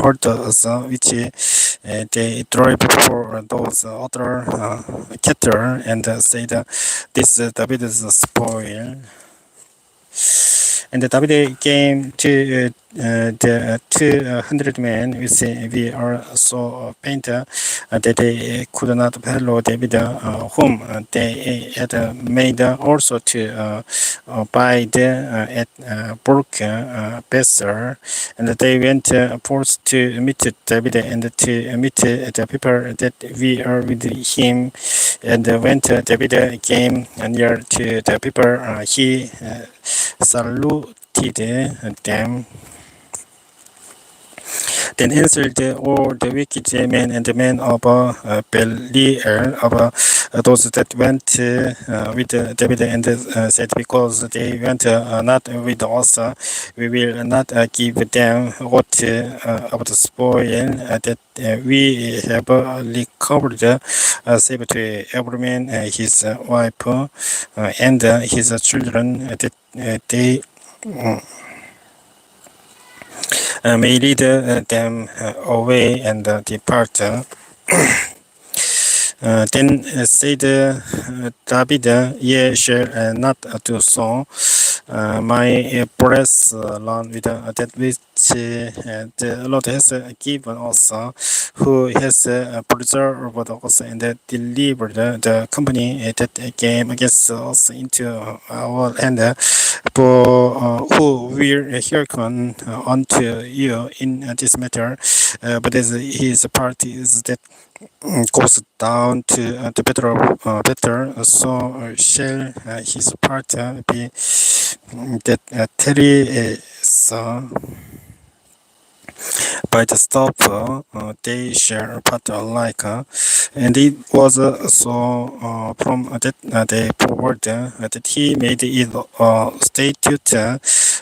herds which they drove for those other cattle, and said, "This David's spoil." And David came to the 200 men, which we are so faint that they could not follow David, whom they had made also to abide at Brook Besser. And they went forth to meet David and to meet the people that we are with him And when David came near to the people, he saluted them. Then answered all the wicked men and the men of Belial, of those that went with David, and said, because they went not with us, we will not give them what of the spoil that we have recovered, save to every man his wife and his children, that they may lead them away and depart. Then said David, ye shall not do so. My breast along with that which the Lord has given us, who has preserved us and delivered the company that came against us into our hand. For who will hearken unto you in this matter? But as his part is that goes down to the better, so shall his part be that Terry saw by the stuff they shall part alike, and it was so from that day forward that he made it statute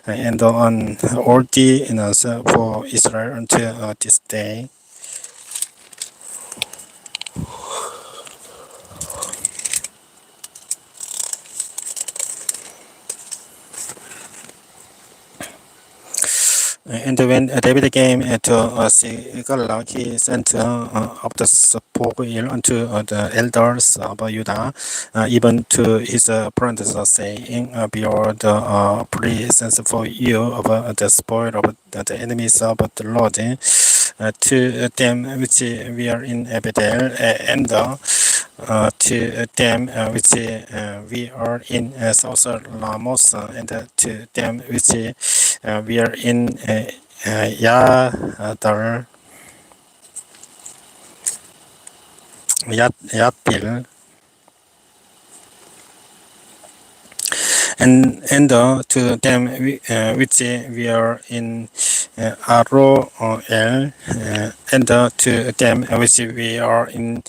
and on ordinance for Israel until this day. And when David came to Sigala, he sent up the spoil unto the elders of Judah, even to his brothers, saying, behold, the presents for you of the spoil of the enemies of the Lord, to them which we are in Bethel, and to them which we are in South Lamos, and to them which we are in Yadar, Yatil, and to them which we are in Aroel, and to them which we are in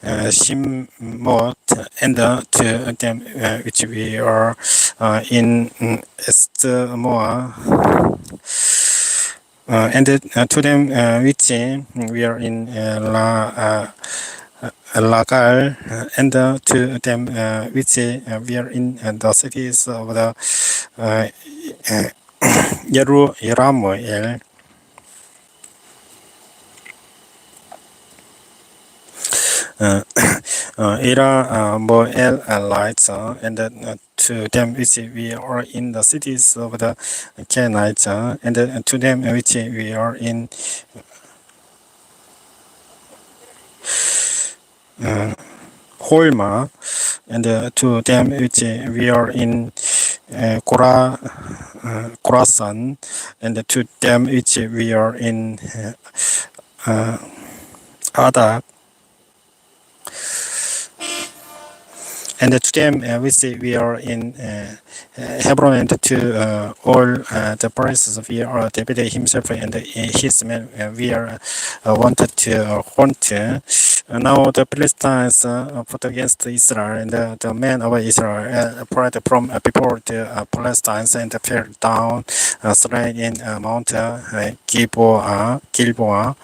Shimot, and to them which we are in Estmoa, and to them which we are in Lagal, and to them which we are in the cities of the Yeramuel, Era Moelites, and to them which we are in the cities of the Canaanites, and to them which we are in Holma, and to them which we are in Khorasan, and to them which we are in Adak, and to them which we are in Hebron, and to all the princes of David himself and his men we are wanted to hunt. Now the Philistines fought against Israel, and the men of Israel fled from before the Philistines and fell down slain in Mount Gilboa.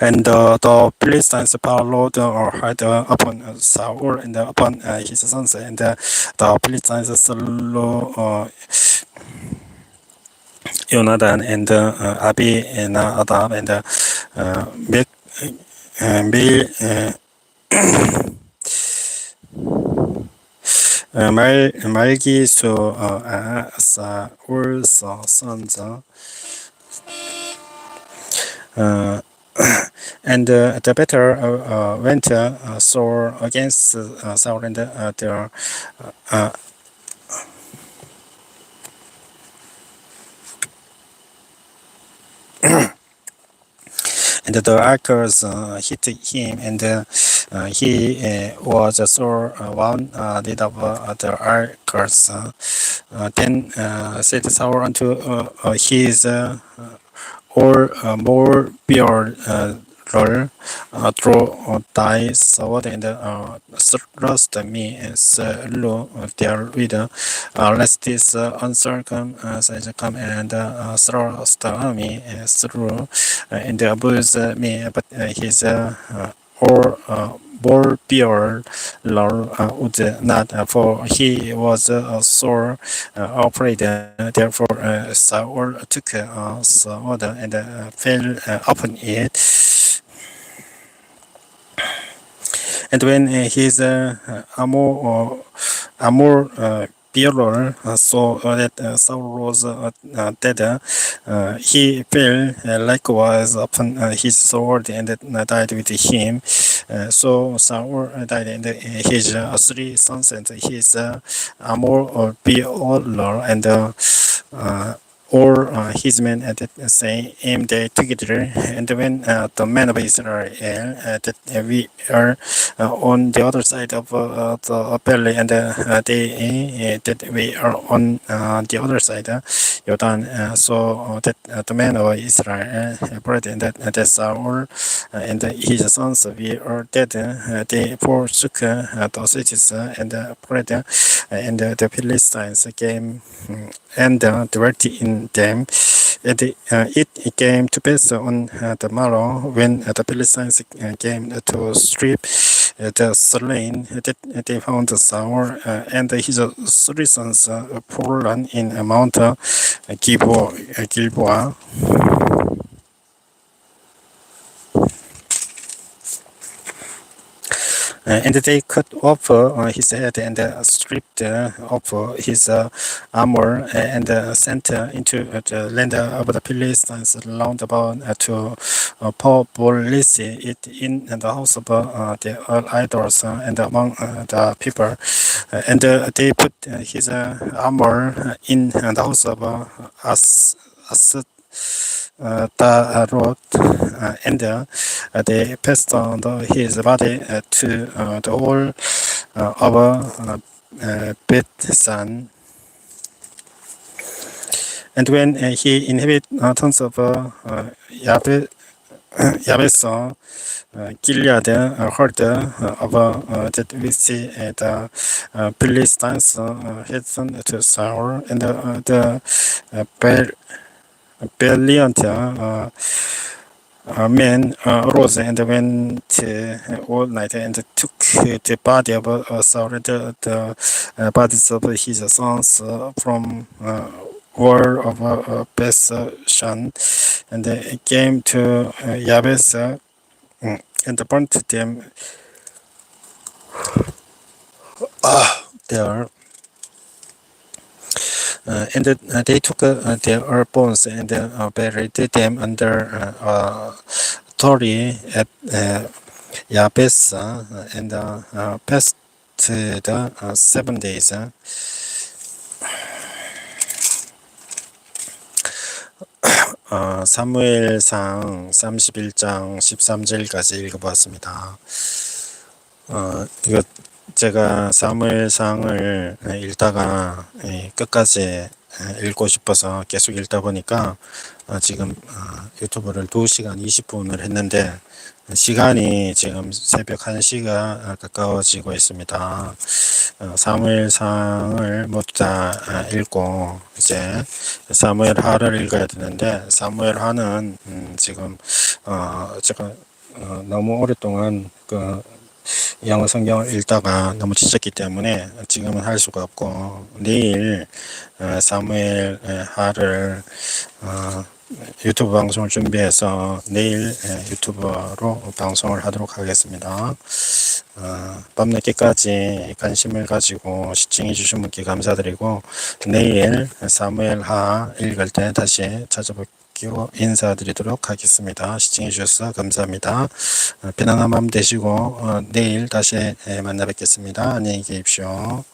And the Philistines followed hard upon Saul and upon his sons, and the Philistines slew Jonathan and Abinadab and Mil, Malgisu, Saul's sons. And the better went Saul against Saul, and the and the archers hit him, and he was sore wounded of the archers. Then said Saul unto his or more beard draw thy sword and thrust me slew therewith, lest this uncircumcised come and thrust me through and abuse me. But his or more beard would not, for he was sore afraid. Therefore Saul took a sword and fell upon it. And when his armor bearer saw that Saul was dead, he fell likewise upon his sword and died with him. So Saul died, and his three sons and his armor bearer and all his men at the same day together. And when the men of Israel that we are on the other side of the valley, and they that we are on the other side, Jordan, so that the men of Israel brought in that Saul and his sons we are dead. They forsook the cities and fled, and the Philistines came and dwelt in them. And it came to pass on the morrow, when the Philistines came to strip the slain, that they found Saul and his three sons fallen in Mount Gilboa. And they cut off his head and stripped off his armor and sent into the land of the Philistines round about to publish it in the house of the idols and among the people. And they put his armor in the house of As Tarot, and they passed on his body to the wall of Bethsan. And when he inhabited tons of Yabes, Gilead heard of that which the Philistines had done to Saul, and the valiant men arose and went all night and took the body of Saul and the bodies of his sons from war of Bethshan, and they came to Jabez and burnt them there. And they took their bones and buried them under Tori at Yabes, and passed the 7 days. 사무엘상 31장 13절까지 읽어보았습니다. 이거 제가 사무엘상을 읽다가 끝까지 읽고 싶어서 계속 읽다 보니까 지금 유튜브를 2시간 20분을 했는데 시간이 지금 새벽 1시가 가까워지고 있습니다. 사무엘상을 모두 다 읽고 이제 사무엘하를 읽어야 되는데, 사무엘하는 지금 제가 너무 오랫동안 영어 성경을 읽다가 너무 지쳤기 때문에 지금은 할 수가 없고, 내일 사무엘하를 유튜브 방송을 준비해서 내일 유튜브로 방송을 하도록 하겠습니다. 밤늦게까지 관심을 가지고 시청해 주신 분께 감사드리고, 내일 사무엘하 읽을 때 다시 찾아뵙고 인사드리도록 하겠습니다. 시청해 주셔서 감사합니다. 편안한 밤 되시고 내일 다시 만나 뵙겠습니다. 안녕히 계십시오.